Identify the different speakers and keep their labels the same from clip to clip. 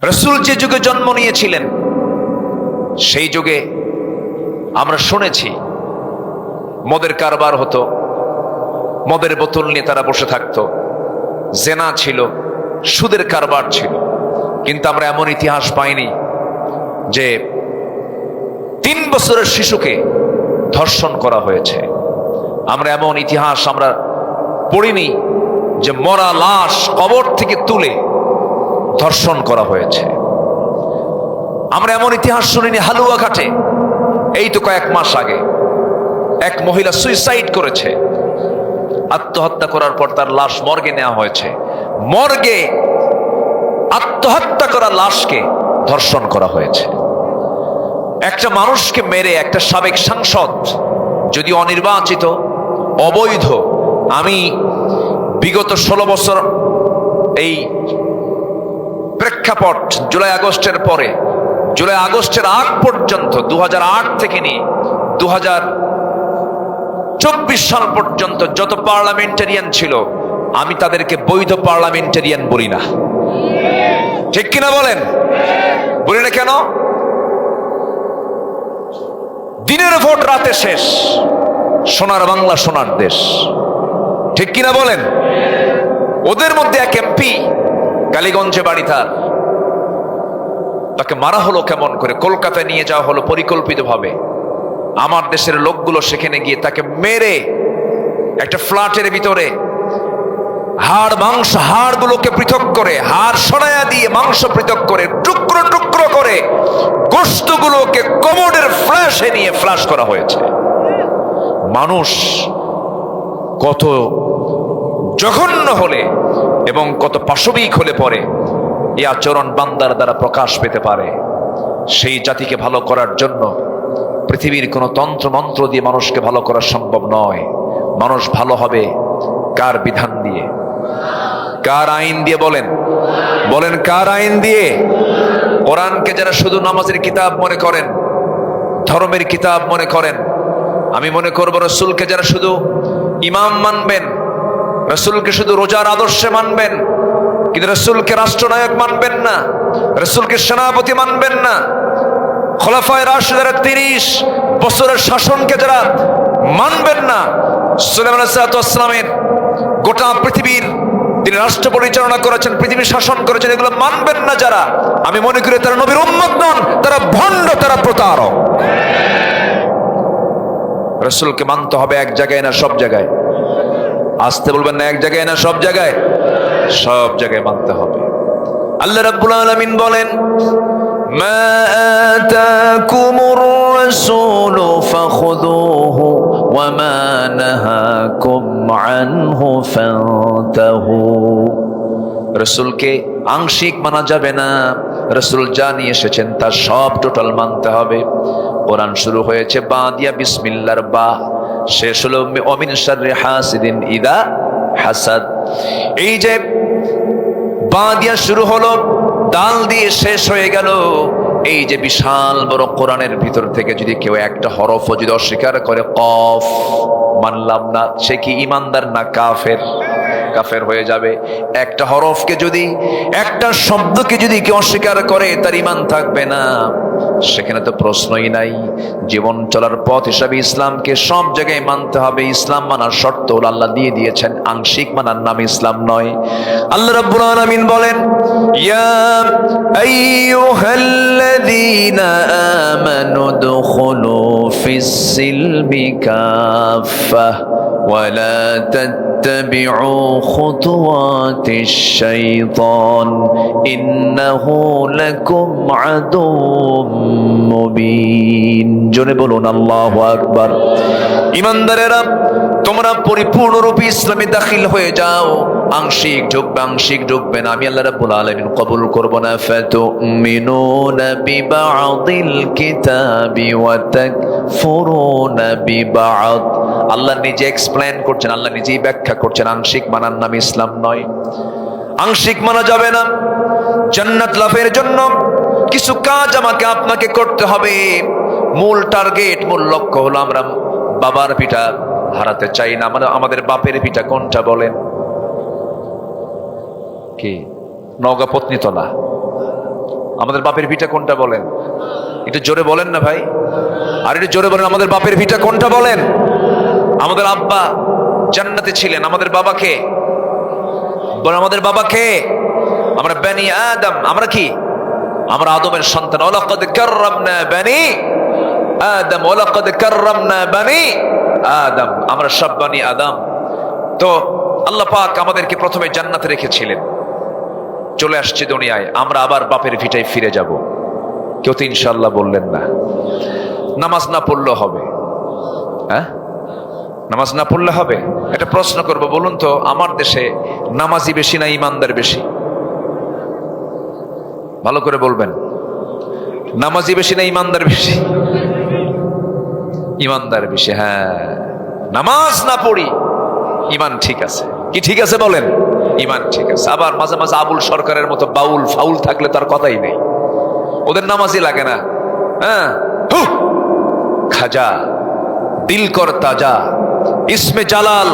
Speaker 1: রাসূল যে যুগে জন্ম নিয়েছিলেন সেই যুগে আমরা শুনেছি মদের কারবার হতো, মদের বোতল নিয়ে তারা বসে থাকতো, জেনা ছিল, সুদের কারবার ছিল। কিন্তু আমরা এমন ইতিহাস পাইনি যে 3 বছরের শিশুকে ধর্ষণ করা হয়েছে। আমরা এমন ইতিহাস আমরা পড়িনি যে মরা লাশ কবর থেকে তুলে ধর্ষণ করা হয়েছে। আমরা এমন ইতিহাস শুনিনি হালুয়াঘাটে এই তো কয়েক মাস আগে এক মহিলা সুইসাইড করেছে, আত্মহত্যা করার পর তার লাশ মর্গে নেওয়া হয়েছে। মর্গে আত্মহত্যা করা লাশকে ধর্ষণ করা হয়েছে। একটা মানুষকে মেরে একটা সাবেক সাংসদ, যদি অনির্বাচিত, অবৈধ, আমি বিগত 16 বছর এই প্রেক্ষাপট জুলাই আগস্টের পরে, জুলাই আগস্টের আগ পর্যন্ত 2008 থেকে নিয়ে 2024 সাল পর্যন্ত যত পার্লামেন্টারিয়ান ছিল আমি তাদেরকে বৈধ পার্লামেন্টারিয়ান বলি না। ঠিক কিনা বলেন? বলি না কেন? দিনের ভোট রাতে শেষ, সোনার বাংলা সোনার দেশ। ঠিক কিনা বলেন? ওদের মধ্যে এক এমপি কালীগঞ্জে বাড়ি, তাকে মারা হলো কেমন করে, কলকাতায় নিয়ে যাওয়া হলো পরিকল্পিতভাবে। আমার দেশের লোকগুলো সেখানে গিয়ে তাকে মেরে একটা ফ্ল্যাটের ভিতরে হাড় মাংস, হাড়গুলোকে পৃথক করে, হাড় সরাইয়া দিয়ে মাংস পৃথক করে টুকরো টুকরো করে গোশতগুলোকে কমোডের ফ্ল্যাশে নিয়ে ফ্ল্যাশ করা হয়েছে। মানুষ কত জঘন্য হলে এবং কত পাশবিক হলে পরে এই আচরণ বান্দার দ্বারা প্রকাশ পেতে পারে। সেই জাতিকে ভালো করার জন্য পৃথিবীর কোন তন্ত্র মন্ত্র দিয়ে মানুষকে ভালো করা সম্ভব নয়। মানুষ ভালো হবে কার বিধান দিয়ে, কার আইন দিয়ে? বলেন বলেন কার আইন দিয়ে? কোরআনকে যারা শুধু নামাজের কিতাব মনে করেন, ধর্মের কিতাব মনে করেন, আমি মনে করব রাসূলকে যারা শুধু ইমাম মানবেন, রাসূলকে শুধু রোজার আদর্শে মানবেন, কিন্তু রাসূলকে রাষ্ট্রনায়ক মানবেন না, রাসূলকে সেনাপতি মানবেন না, খোলাফায়ে রাশিদের 30 বছরের শাসনকে যারা মানবেন না, সুলাইমান আলাইহিস সালামের গোটা পৃথিবীর তিনি রাষ্ট্র পরিচালনা করেছেন, পৃথিবীর শাসন করেছেন, এগুলো মানবেন না যারা, আমি মনে করি তারা নবীর উম্মত নন, তারা ভণ্ড, তারা প্রতারক। রাসূলকে মানতে হবে এক জায়গায় না সব জায়গায়? আসতে বলবেন না, এক জায়গায় না সব জায়গায়? সব জায়গায় মানতে হবে। আল্লাহ রাব্বুল আলামিন বলেন, মা আতাকুমুর রাসূলু ফাখুযুহু ওয়া মা নাহাকুম আনহু ফান্তাহু। রাসূলকে আংশিক মানা যাবে না, রাসূল যা নিয়ে এসেছেন তা সব টোটাল মানতে হবে। কোরআন শুরু হয়েছে বা দিয়া, বিসমিল্লাহর বা, শেষ হলো ওমিন শাররি হাসিদিন ইদা হাসাদ। এই যে বা দিয়া শুরু হলো, দাল দিয়ে শেষ হয়ে গেল, এই যে বিশাল বড় কোরআনের ভিতর থেকে যদি কেউ একটা হরফও যদি অস্বীকার করে, কফ মানলাম না, সে কি ইমানদার না কাফের? কাফের হয়ে যাবে। একটা হরফকে যদি, একটা শব্দকে যদি কেউ অস্বীকার করে তার ইমান থাকবে না, সেখানে তো প্রশ্নই নাই। জীবন চলার পথ হিসাবে ইসলামকে সব জায়গায় মানতে হবে। ইসলাম মানার শর্ত হলো আল্লাহ দিয়ে দিয়েছেন, আংশিক মানার নাম ইসলাম নয়। আল্লাহ রাব্বুল আলামিন বলেন, ইয়া আইয়ুহাল্লাযীনা আমানু দুখুলু ফিস-সিলমি কাফা ওয়া লা তাত্তাবিউ খুতুওয়াতিশ শাইতান ইন্নাহু লাকুম আদুউম মুবিন। জোরে বলুন আল্লাহু আকবার। ঈমানদারেরা, তোমরা পরিপূর্ণরূপে ইসলামে দাখিল হয়ে যাও। আংশিক ঢুকবে, আংশিক ঢুকবে না, আমি আল্লাহ রাব্বুল আলামিন কবুল করব না। ফাতুমিনুনা বিবা'দিল কিতাবি ওয়া তাকফুরুনা বিবা'দ। আল্লাহ নিজে এক্সপ্লেন করছেন, আল্লাহ নিজেই ব্যাখ্যা করছেন, আংশিক মানার নাম ইসলাম নয়। আংশিক মানা যাবে না। জান্নাত লাভের জন্য কিছু কাজ আমাকে আপনাকে করতে হবে। মূল টার্গেট, মূল লক্ষ্য হলো আমরা বাবার পিঠা হারাতে চাই না। আমাদের বাপের পিঠা কোনটা বলেন? কি? নওগাঁ পত্নীতলা। আমাদের বাপের ভিটা কোনটা বলেন? একটু জোরে বলেন না ভাই, আর একটু জোরে বলেন, আমাদের বাপের ভিটা কোনটা বলেন? আমাদের আব্বা জান্নাতে ছিলেন, আমাদের বাবাকে বলেন, আমাদের বাবাকে আমরা বনি আদম, আমরা কি? আমরা আদমের সন্তান। ওয়ালাকাদ কাররামনা বনি আদম, ওয়ালাকাদ কাররামনা বনি আদম, আমরা সব বনি আদম। তো আল্লাহ পাক আমাদেরকে প্রথমে জান্নাতে রেখেছিলেন, চলে আসছে দুনিয়ায়, আমরা আবার বাপের ভিটায় ফিরে যাব। কেউ তো ইনশাআল্লাহ বললেন না। নামাজ না পড়লে হবে? হ্যাঁ, নামাজ না পড়লে হবে? একটা প্রশ্ন করব, বলুন তো, আমার দেশে নামাজি বেশি না ইমানদার বেশি? ভালো করে বলবেন, নামাজি বেশি না ইমানদার বেশি? ইমানদার বেশি। হ্যাঁ, নামাজ না পড়ি, ইমান ঠিক আছে। কি ঠিক আছে বলেন? ইমান ঠিক আছে। আবার মাঝে মাঝে আবুল সরকারের মতো বাউল ফাউল থাকলে তার কথাই নেই, ওদের নামাজই লাগে না। হ্যাঁ, খাজা দিল কর তাজা, ইসমে জালাল,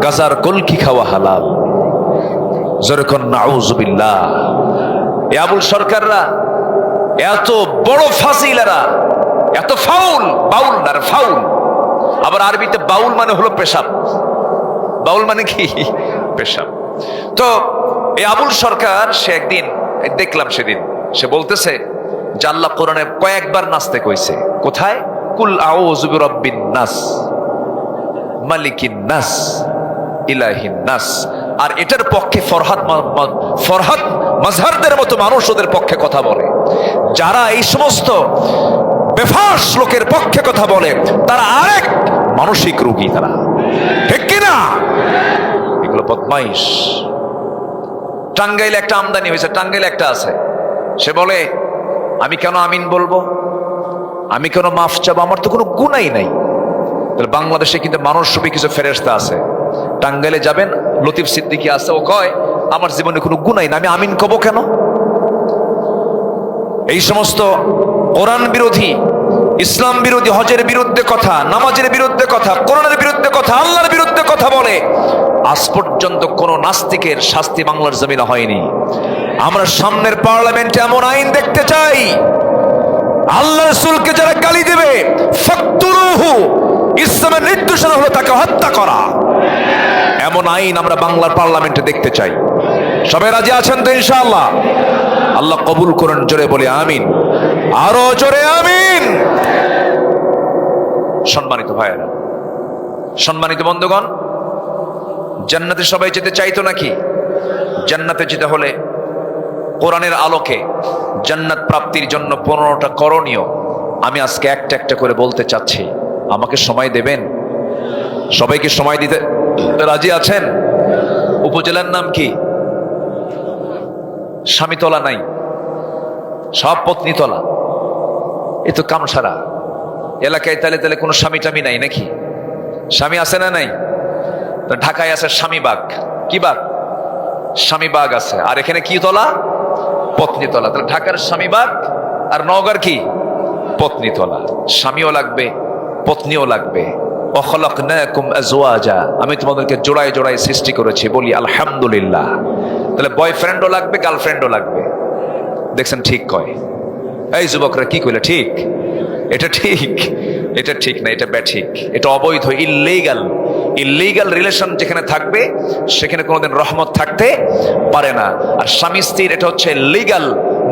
Speaker 1: গাজার কলকি খাওয়া হালাল। যেরকম নাউজুবিল্লাহ, এ আবুল সরকাররা এত বড় ফাজিলেরা, এত ফাউল, বাউল না ফাউল। আবার আরবিতে বাউল মানে হলো পেশাব, বাউল মানে কি? পেশাব। তো এই আবুল সরকার, সে একদিন দেখলাম, সেদিন সে বলতেছে যে আল্লাহ কোরআনে কয়েকবার নাচতে কইছে। কোথায়? কুল আউযু বিরাব্বিন নাস, মালিকিন নাস, ইলাহিন নাস। আর এটার পক্ষে ফরহাদ মাজহারদের মতো মানুষ ওদের পক্ষে কথা বলে। যারা এই সমস্ত বেফাস লোকের পক্ষে কথা বলে, তারা আরেক মানসিক রোগী, তারা, ঠিক কিনা? এগুলো বদমাইশ। টাঙ্গাইলে একটা আমদানি হয়েছে, টাঙ্গাইলে একটা আছে, সে বলে আমি কেন আমিন বলবো, আমি কেন মাফ চাবো, আমার তো কোনো গুনাই নাই। তাহলে বাংলাদেশে কিন্তু মানুষ রূপী কিছু ফেরেশতা আছে। টাঙ্গাইলে যাবেন, লতিফ সিদ্দিকী আছে, ও কয় আমার জীবনে কোনো গুনাই না, আমি আমিন কব কেন? এই সমস্ত কোরআন বিরোধী, ইসলাম বিরোধী, হজের বিরুদ্ধে কথা, নামাজের বিরুদ্ধে কথা, কোরআনের বিরুদ্ধে কথা, আল্লাহর বিরুদ্ধে কথা বলে, আজ পর্যন্ত কোন নাস্তিকের শাস্তি বাংলার জমিনে হয়নি। আমরা সামনের পার্লামেন্টে এমন আইন দেখতে চাই, আল্লাহ রাসূলকে যারা গালি দেবে, ফাকতুরুহু, ইসলামের নির্দেশনা হলো তাকে হত্যা করা। এমন আইন আমরা বাংলার পার্লামেন্টে দেখতে চাই। সবাই রাজি আছেন তো ইনশাআল্লাহ? আল্লাহ কবুল করুন, জোরে বলি আমিন, আরো জোরে আমিন। সম্মানিত ভাইয়েরা, সম্মানিত বন্ধুগণ, জান্নাতে সবাই যেতে চাইতো নাকি? জান্নাতে যেতে হলে কোরআনের আলোকে জান্নাত প্রাপ্তির জন্য 15টা করণীয় আমি আজকে একটা একটা করে বলতে চাচ্ছি। আমাকে সময় দেবেন? সবাইকে সময় দিতে রাজি আছেন? উপজেলার নাম কি? স্বামীতলা নাই, সব পত্নীতলা। এ তো কামসারা এলাকায়, তালে তালে কোনো স্বামী টামি নাই নাকি? স্বামী আছে না নাই? তো ঢাকায় আছে স্বামীবাগ। কি বাগ? স্বামীবাগ আছে। আর এখানে কি তলা? পত্নীতলা। তাহলে ঢাকার স্বামীবাগ আর নওগাঁর কি? পত্নীতলা। স্বামীও লাগবে, পত্নীও লাগবে। ওয়াখলাকনাকুম আজওয়াজা, আমি তোমাদেরকে জোড়ায় জোড়ায় সৃষ্টি করেছি, বলি আলহামদুলিল্লাহ। তাহলে বয়ফ্রেন্ডও লাগবে, গার্লফ্রেন্ডও লাগবে। দেখছেন ঠিক কয়? এই যুবকরা কি কইলে ঠিক? এটা ঠিক? এটা ঠিক না, এটা ব্যাঠিক, এটা অবৈধ, ইল্লিগাল। ইল্লিগাল রিলেশন যেখানে থাকবে সেখানে কোনোদিন রহমত থাকতে পারে না। আর স্বামী স্ত্রীর এটা হচ্ছে লিগাল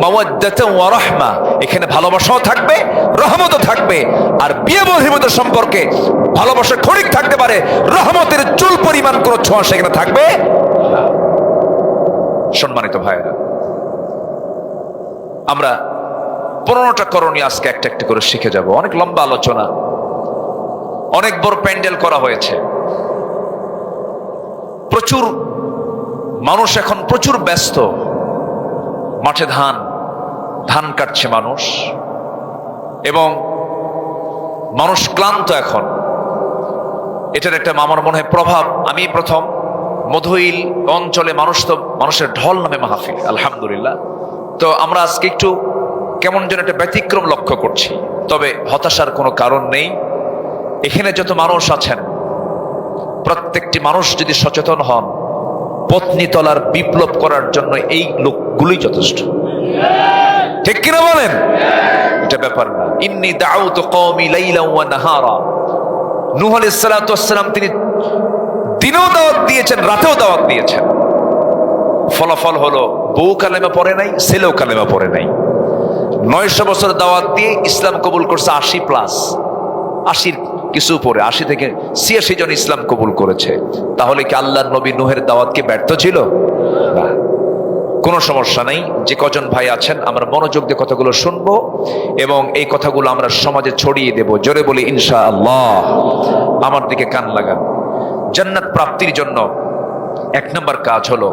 Speaker 1: মাওয়াদ্দাতুন ওয়া রাহমা, এখানে ভালোবাসাও থাকবে, রহমতও থাকবে। আর বিয়ে বহির্ভূত সম্পর্কে ভালোবাসা ক্ষণিক থাকতে পারে, রহমতের চুল পরিমাণ কোনো ছোঁয়া সেখানে থাকবে না। সম্মানিত ভাইয়েরা, আমরা 15টা করণীয় আজকে একটা একটা করে শিখে যাব। অনেক লম্বা আলোচনা, অনেক বড় প্যান্ডেল করা হয়েছে, প্রচুর মানুষ এখন প্রচুর ব্যস্ত। মাঠে ধান কাটছে মানুষ, এবং মানুষ ক্লান্ত এখন। এটার একটা আমার মনে হয় প্রভাব। আমি প্রথম মধুইল অঞ্চলে মানুষের ঢল নামে মাহফিল, আলহামদুলিল্লাহ। তো আমরা আজকে একটু কেমন যেন একটা ব্যতিক্রম লক্ষ্য করছি, তবে হতাশার কোনো কারণ নেই। এখানে যত মানুষ আছেন, প্রত্যেকটি মানুষ যদি সচেতন হন, পত্নীতলার বিপ্লব করার জন্য এই লোকগুলোই যথেষ্ট। ঠিক কিনা বলেন? এটা ব্যাপার না। ইন্নী দাউতু কওমি লাইলান ওয়া নাহারা, নূহ আলাইহিস সালাতু ওয়াস সালাম তিনি দিনেও দাওয়াত দিয়েছেন, রাতেও দাওয়াত দিয়েছেন। ফলাফল হলো বউ কালেমা পড়ে নাই, ছেলেও কালেমা পড়ে নাই। 900 বছর দাওয়াত দিয়ে ইসলাম কবুল করছে 80+, 80 কিছু উপরে, 80 থেকে 86 জন ইসলাম কবুল করেছে। তাহলে কি আল্লাহর নবী নূহের দাওয়াত কি ব্যর্থ ছিল? না। কোনো সমস্যা নেই। যে কজন ভাই আছেন আমরা মনোযোগ দিয়ে কথাগুলো শুনবো এবং এই কথাগুলো আমরা সমাজে ছড়িয়ে দেব। জোরে বলি ইনশাআল্লাহ। আমার দিকে কান লাগান। জান্নাত প্রাপ্তির জন্য 1 নম্বর কাজ হলো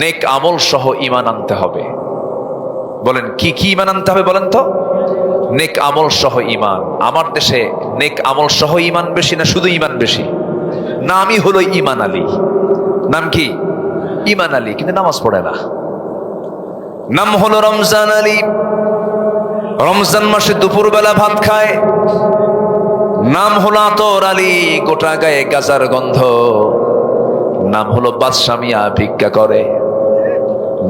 Speaker 1: নেক আমল সহ ঈমান আনতে হবে। বলেন কি কি ঈমান আনতে হবে বলেন তো? নেক আমল সহ ঈমান। আমার দেশে নেক আমল সহ ঈমান বেশি না শুধু ঈমান বেশি? নামই হলো ঈমান আলী। নাম কি? ঈমান আলী, কিন্তু নামাজ পড়ে না। নাম হলো রমজান আলী, রমজান মাসে দুপুরবেলা ভাত খায়। নাম হলো আতর আলী, গোটা গায়ে গাজার গন্ধ। নাম হলো বাদশা মিয়া, ভিক্ষা করে।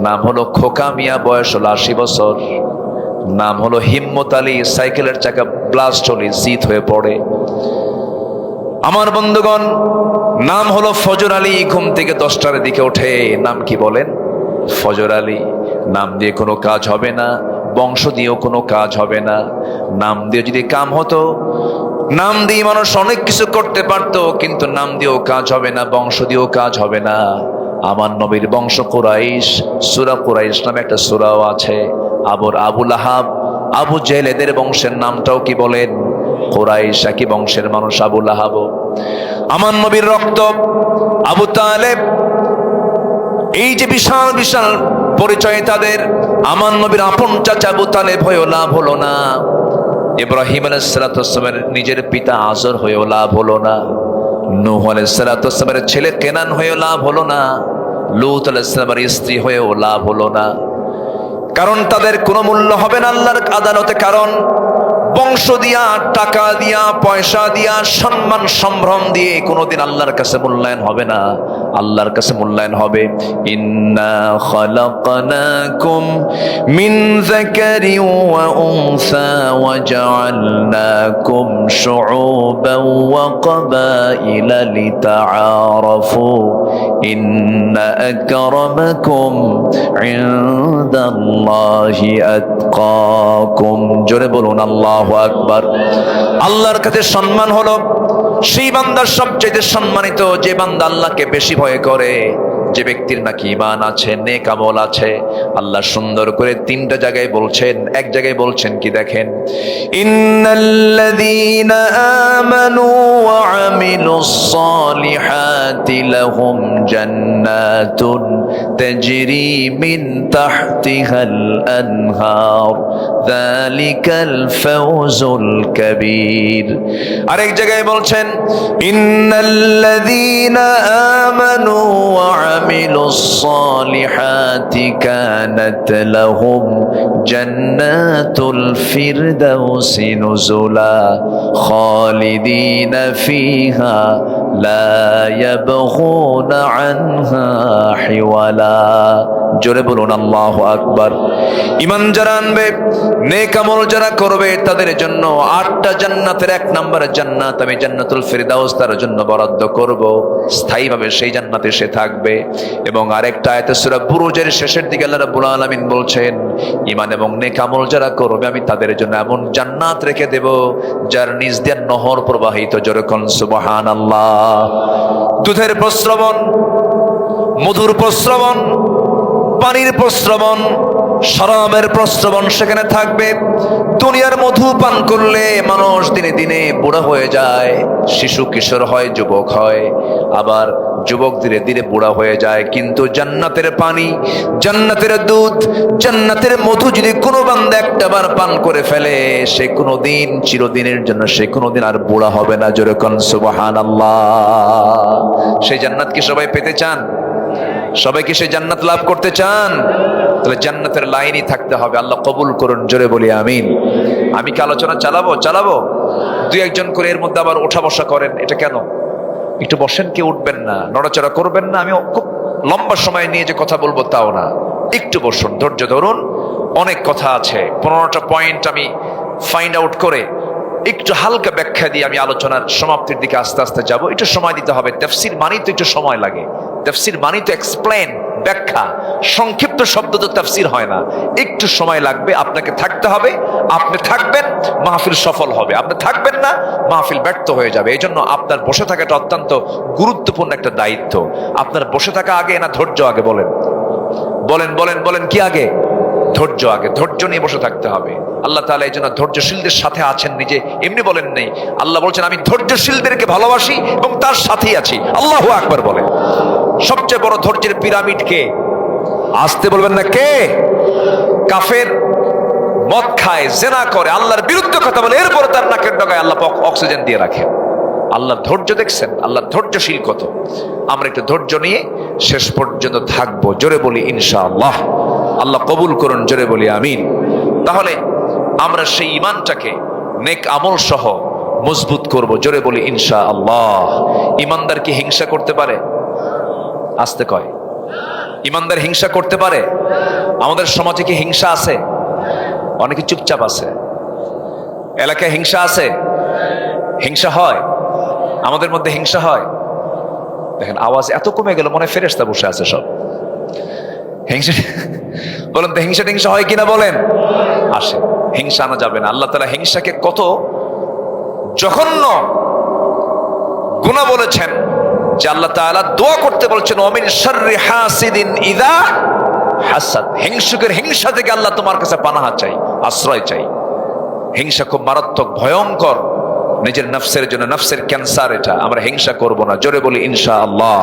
Speaker 1: নাম হলো খোকা মিয়া, বয়স হলো 80 বছর। নাম হলো হিম্মত আলী, সাইকেলের চাকা ব্লাস্ট হলে জিত হয়ে পড়ে। আমার বন্ধুগণ, নাম হলো ফজর আলী, ঘুম থেকে 10টার দিকে ওঠে। নাম কি বলেন? ফজর আলী। নাম দিয়ে কোনো কাজ হবে না, বংশ দিয়েও কোনো কাজ হবে না। নাম দিয়ে যদি কাম হতো, নাম দিয়ে মানুষ অনেক কিছু করতে পারতো, কিন্তু নাম দিয়েও কাজ হবে না, বংশ দিয়েও কাজ হবে না। আমার নবীর বংশ কুরাইশ, সূরা কুরাইশ নামে একটা সূরাও আছে। আবু লাহাব, আবু জেহেল এদের বংশের নামটাও কি বলেন? কুরাইশ। একই বংশের মানুষ আবু লাহাব। আমার নবীর রক্ত আবু তালেব, এই যে বিশাল বিশাল পরিচয় তাদের। আমার নবীর আপন চাচা আবু তালেব হয়েও লাভ হলো না। ইব্রাহিম আলাইহিস সালাতু ওয়াস সালামের নিজের পিতা আজর হয়েও লাভ হলো না। নূহ আলাইহিস সালাতু ওয়াস সালামের ছেলে কেনান হয়েও লাভ হলো না। লূত আলাইহিস সালামের স্ত্রী হয়েও লাভ হলো না। কারণ তাদের কোনো মূল্য হবে না আল্লাহর আদালতে। কারণ বংশ দিয়া, টাকা দিয়া, পয়সা দিয়া, সম্মান সম্ভ্রম দিয়ে কোনোদিন আল্লাহর কাছে মূল্যায়ন হবে না। আল্লাহর কাছে মূল্যায়ন হবে ইন্না খালাকনাকুম মিন যাকারিন ওয়া উনসা ওয়া জাআলনাকুম শুউবান ওয়া ক্বাবাইলা লিতাআরাফু ইন্না আকরামাকুম ইনদাল্লাহি আতকাকুম। জোরে বলুন আল্লাহু আকবার। আল্লাহর কাছে সম্মান হলো সেই বান্দার সবচেয়ে সম্মানিত যে বান্দা আল্লাহকে বেশি ভয় করে, যে ব্যক্তির নাকি ঈমান আছে, নেক আমল আছে। আল্লাহ সুন্দর করে 3টা জায়গায় বলছেন। এক জায়গায় বলছেন কি দেখেন, ইন্নাল্লাযীনা আমানু ওয়া আমিলুস সালিহাতি লাহুম জান্নাতুন তাজরি মিন তাহতিহাল আনহার যালিকাল ফাওজুল কাবীর। আরেক জায়গায় বলছেন ইন্নাল্লাযীনা আমানু ওয়া عملوا الصالحات كانت لهم جنات الفردوس نزلا خالدين فيها لا يبغون عنها حولا। জোরে বলুন আল্লাহু আকবার। ঈমান যারা আনবে, নেক আমল যারা করবে, তাদের জন্য 8টা জান্নাতের 1 নম্বরের জান্নাত আমি জান্নাতুল ফিরদাউস তার জন্য বরাদ্দ করব। স্থায়ীভাবে সেই জান্নাতে সে থাকবে। এবং আরেকটা আয়াতে সূরা বুরুজের শেষের দিকে আল্লাহ রাব্বুল আলামিন বলছেন, ঈমান এবং নেক আমল যারা করবে আমি তাদের জন্য এমন জান্নাত রেখে দেব যার নিচ দিয়ে নহর প্রবাহিত। জোরে কোন সুবহানাল্লাহ। দুধের প্রস্রবণ, মধুর প্রস্রবণ, পানির প্রস্রবণ, শরাবের প্রস্রবণ সেখানে থাকবে। দুনিয়ার মধু পান করলে মানুষ দিনে দিনে বুড়া হয়ে যায়, শিশু কিশোর হয়, যুবক হয়, আবার যুবক ধীরে ধীরে বুড়া হয়ে যায়। কিন্তু জান্নাতের পানি, জান্নাতের দুধ, জান্নাতের মধু যদি কোনো বান্দা একটাবার পান করে ফেলে, সে কোনোদিন, চিরদিনের জন্য সে কোনোদিন আর বুড়া হবে না। জোরে কোন সুবহানাল্লাহ। সেই জান্নাত কি সবাই পেতে চান? সবাই কি সেই জান্নাত লাভ করতে চান? তাহলে জান্নাতের লাইনই থাকতে হবে। আল্লাহ কবুল করুন। জোরে বলি আমিন। আমি কি আলোচনা চালাবো? 2-1 করে এর মধ্যে আবার ওঠা বসা করেন। এটা কেন? একটু বসেন, কেউ উঠবেন না, নড়াচড়া করবেন না। আমি খুব লম্বা সময় নিয়ে যে কথা বলবো তাও না, একটু বসুন, ধৈর্য ধরুন, অনেক কথা আছে, 15টা পয়েন্ট আমি ফাইন্ড আউট করে একটু হালকা ব্যাখ্যা দিয়ে আমি আলোচনার সমাপ্তির দিকে আস্তে আস্তে যাব। একটু সময় দিতে হবে, তাফসীর মানেই তো একটু সময় লাগে, তাফসীর মানেই তো এক্সপ্লেন, ব্যাখ্যা, সংক্ষিপ্ত শব্দ তো তাফসীর হয় না, একটু সময় লাগবে। আপনাকে থাকতে হবে, আপনি থাকবেন মাহফিল সফল হবে, আপনি থাকবেন না মাহফিল ব্যর্থ হয়ে যাবে। এই জন্য আপনার বসে থাকাটা অত্যন্ত গুরুত্বপূর্ণ একটা দায়িত্ব। আপনার বসে থাকা আগে না ধৈর্য আগে? বলেন বলেন বলেন বলেন, কি আগে? ধৈর্য আগে। ধৈর্য নিয়ে বসে থাকতে হবে। আল্লাহ তাআলা এই জন্য ধৈর্যশীলদের সাথে আছেন, নিজে এমনি বলেন নেই। আল্লাহ বলছেন আমি ধৈর্যশীলদেরকে ভালোবাসি এবং তার সাথেই আছি। আল্লাহু আকবার বলেন। সবচেয়ে বড় ধৈর্যের পিরামিড কে? আসতে বলবেন না, কে? কাফের, মদ খায়, জেনা করে, আল্লাহর বিরুদ্ধে কথা বলে, এরপরে তার নাকের ডগায় আল্লাহ অক্সিজেন দিয়ে রাখেন। আল্লাহর ধৈর্য দেখছেন? আল্লাহর ধৈর্যশীল কত। আমরা একটু ধৈর্য নিয়ে শেষ পর্যন্ত থাকবো। জোরে বলি ইনশাআল্লাহ। আল্লাহ কবুল করুন, জোরে বলি আমিন। তাহলে আমরা সেই ঈমানটাকে নেক আমল সহ মজবুত করব, জোরে বলি ইনশাআল্লাহ। ঈমানদার কি হিংসা করতে পারে? আসতে কয়, ঈমানদার হিংসা করতে পারে? আমাদের সমাজে কি হিংসা আছে? অনেকে চুপচাপ আছে। এলাকায় হিংসা আছে? হিংসা হয়? আমাদের মধ্যে হিংসা হয়? দেখেন আওয়াজ এত কমে গেল, মনে ফেরেশতা বসে আছে সব। হিংসা বলেন তো, হিংসা টিংসা হয় কিনা বলেন? আসে। হিংসা আনা যাবে না। আল্লাহ তাআলা হিংসাকে কত জঘন্য গুনাহ বলেছেন যে আল্লাহ তাআলা দোয়া করতে বলছেন ওমিন শাররি হাসিদিন ইযা হাসাদ। হিংসুকের হিংসা থেকে আল্লাহ তোমার কাছে পানাহা চাই, আশ্রয় চাই। হিংসা খুব মারাত্মক, ভয়ঙ্কর, নিজের নফসের জন্য, নফসের ক্যান্সার এটা। আমরা হিংসা করব না, জোরে বলি ইনশাআল্লাহ।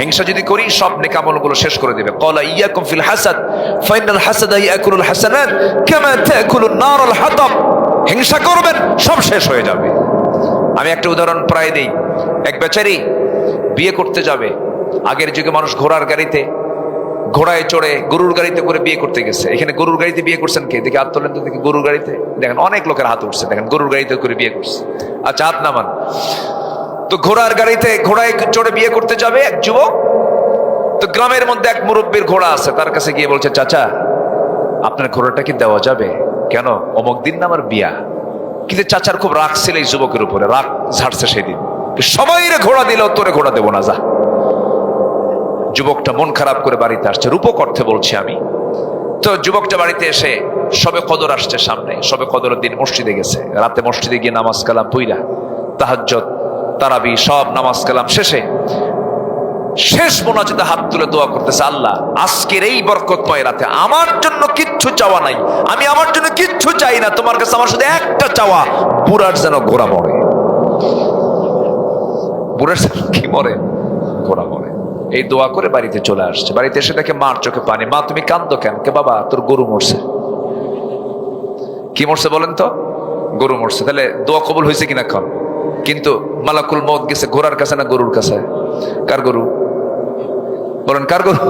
Speaker 1: হিংসা যদি করি সব নেক আমলগুলো শেষ করে দিবে। ক্বালা ইয়াকুম ফিল হাসাদ ফাইনাল হাসাদা ইয়াকুলুল হাসানাত কামা তাকুলুন নারুল হাতাব। হিংসা করবেন সব শেষ হয়ে যাবে। আমি একটা উদাহরণ প্রায় দেই। এক বেচারি বিয়ে করতে যাবে। আগের যুগে মানুষ ঘোড়ার গাড়িতে, ঘোড়ায় চড়ে, গরুর গাড়িতে করে বিয়ে করতে গেছে। এখানে গরুর গাড়িতে বিয়ে করছেন কে? দেখে হাত তোলেন তো দেখি। গরুর গাড়িতে দেখেন অনেক লোকের হাত উঠছে, দেখেন গরুর গাড়িতে করে বিয়ে করছে। আচ্ছা হাত নামান। তো ঘোড়ার গাড়িতে, ঘোড়ায় চড়ে বিয়ে করতে যাবে এক যুবক। তো গ্রামের মধ্যে এক মুরব্বীর ঘোড়া আছে, তার কাছে গিয়ে বলছে চাচা আপনার ঘোড়াটা কি দেওয়া যাবে? কেন? অমুক দিন না আমার বিয়া। কিন্তু চাচার খুব রাগ ছিল এই যুবকের উপরে, রাগ ঝাড়ছে সেদিন। সবাই ঘোড়া দিল, তোরে ঘোড়া দেবো না, যা। যুবকটা মন খারাপ করে বাড়িতে আসছে, রূপক অর্থে বলছি আমি। তো যুবকটা বাড়িতে এসে সবে কদর আসছে সামনে, সবে কদরের দিন মসজিদে গেছে। রাতে মসজিদে গিয়ে নামাজ কালাম পইরা, তাহাজ্জুদ, তারাবি সব নামাজ কালাম শেষে শেষ মোনাজাতে হাত তুলে দোয়া করতেছে, আল্লাহ আজকের এই বরকতময় রাতে আমার জন্য কিচ্ছু চাওয়া নাই, আমি আমার জন্য কিচ্ছু চাই না, তোমার কাছে আমার শুধু একটা চাওয়া, বুড়ার যেন ঘোড়া মরে। বুড়ার যেন কি মরে? ঘোড়া মরে। এই দোয়া করে বাড়িতে চলে আসছে। বাড়িতে এসে দেখে মার চোখে পানি। মা তুমি কান্দো কেন? কে বাবা তোর গরু মরছে। কি মরছে বলেন তো? গরু মরছে। তাহলে দোয়া কবুল হয়েছে কিনা এখন? কিন্তু মালাকুল মউত গেছে ঘোড়ার কাছে না গরুর কাছে? কার গরু? বলেন কার গরু?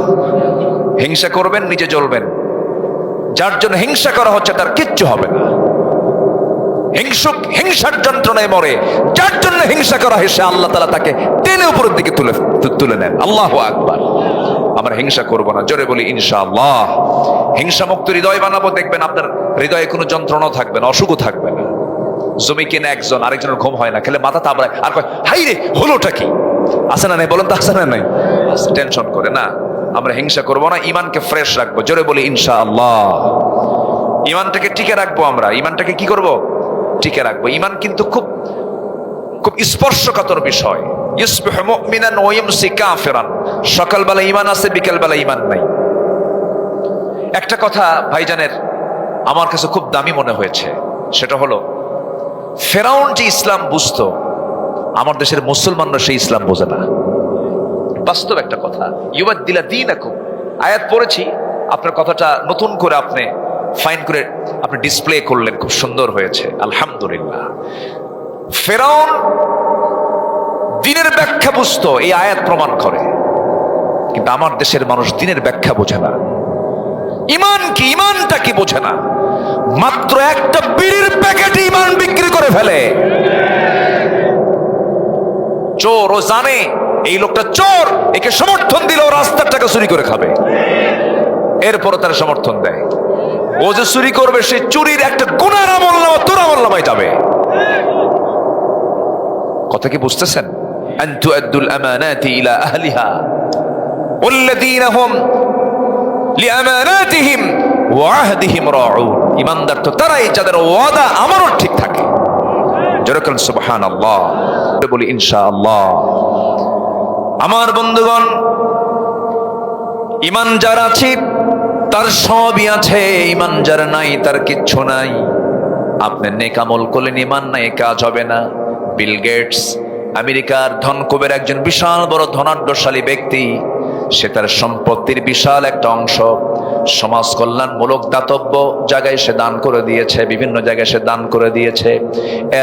Speaker 1: হিংসা করবেন নিজে জ্বলবেন। যার জন্য হিংসা করা হচ্ছে তার কিচ্ছু হবে না। হিংসুক হিংসার যন্ত্রণায় মরে, যার জন্য হিংসা করা হয় সে আল্লাহ তাআলা তাকে টেনে উপরের দিকে তুলে নেন। আল্লাহু আকবার। আমরা হিংসা করব না, জোরে বলি ইনশাআল্লাহ। হিংসা মুক্ত হৃদয় বানাবো, দেখবেন আপনার হৃদয়ে কোনো যন্ত্রণাও থাকবে না, অসুখও থাকবে না। জমি কিনে একজন, আরেকজনের ঘুম হয় না, খেলে মাথা তাবড়ায় আর কয় হাই রে হলোটা কি? আছে না নাই বলেন তো? আছে না নাই? টেনশন করে না। আমরা হিংসা করব না, ইমানকে ফ্রেশ রাখবো, জোরে বলি ইনশাআল্লাহ। ইমানটাকে টিকে রাখবো। আমরা ইমানটাকে কি করব? টিকে রাখবো। ইমান কিন্তু খুব খুব স্পর্শকাতর বিষয়। ইসবিহু মুমিনান ওয়া ইউমসি কাফিরান। সকালবেলা ইমান আছে, বিকেলবেলা ইমান নাই। একটা কথা ভাইজানের আমার কাছে খুব দামি মনে হয়েছে, সেটা হলো ফেরাউন যে ইসলাম বুঝতো, আমার দেশের মুসলমানরা সেই ইসলাম বোঝে না। বাস্তব একটা কথা। ইউবাদদিলা দীনাকুম, আয়াত পড়েছি, আপনার কথাটা নতুন করে আপনি ফাইন করে আপনি ডিসপ্লে করলেন, খুব সুন্দর হয়েছে, আলহামদুলিল্লাহ। ফেরাউন দ্বীনের ব্যাখ্যা বুঝতো, এই আয়াত প্রমাণ করে। কিন্তু আমার দেশের মানুষ দ্বীনের ব্যাখ্যা বোঝে না। ইমান কি, ইমানটা কি বোঝে না। মাত্র একটা বিড়ির প্যাকেটে ইমান বিক্রি করে ফেলে। চোর, ও জানে এই লোকটা চোর, একে সমর্থন দিলেও রাস্তার টাকা চুরি করে খাবে, এরপরও তার সমর্থন দেয়। ও যে চুরি করবে সে চুরির একটা গুনার আমলনামা তোর আমলনামায় যাবে। কথা কি বুঝতেছেন? আন তুআদ্দুল আমানাতি ইলা আহলিহা ওয়াল্লাযীনা হুম লিআমানাতিহিম ওয়া আহদিহিম রাউন। ঈমানদার তো তারাই যাদের ওয়াদা আমানত ঠিক থাকে। যেরকম সুবহানাল্লাহ বলি ইনশাআল্লাহ। আমার বন্ধুগণ, ঈমান যার আছে তার সবই আছে, ঈমান যার নাই তার কিচ্ছু নাই। আপনি নেক আমল করলেন, ঈমান নাই, কাজ হবে না। বিল গেটস আমেরিকার ধনকুবের একজন বিশাল বড় ধনাঢ্যশালী ব্যক্তি, সে তার সম্পত্তির বিশাল একটা অংশ সমাজ কল্যাণমূলক দাতব্য জায়গায় সে দান করে দিয়েছে, বিভিন্ন জায়গায় সে দান করে দিয়েছে।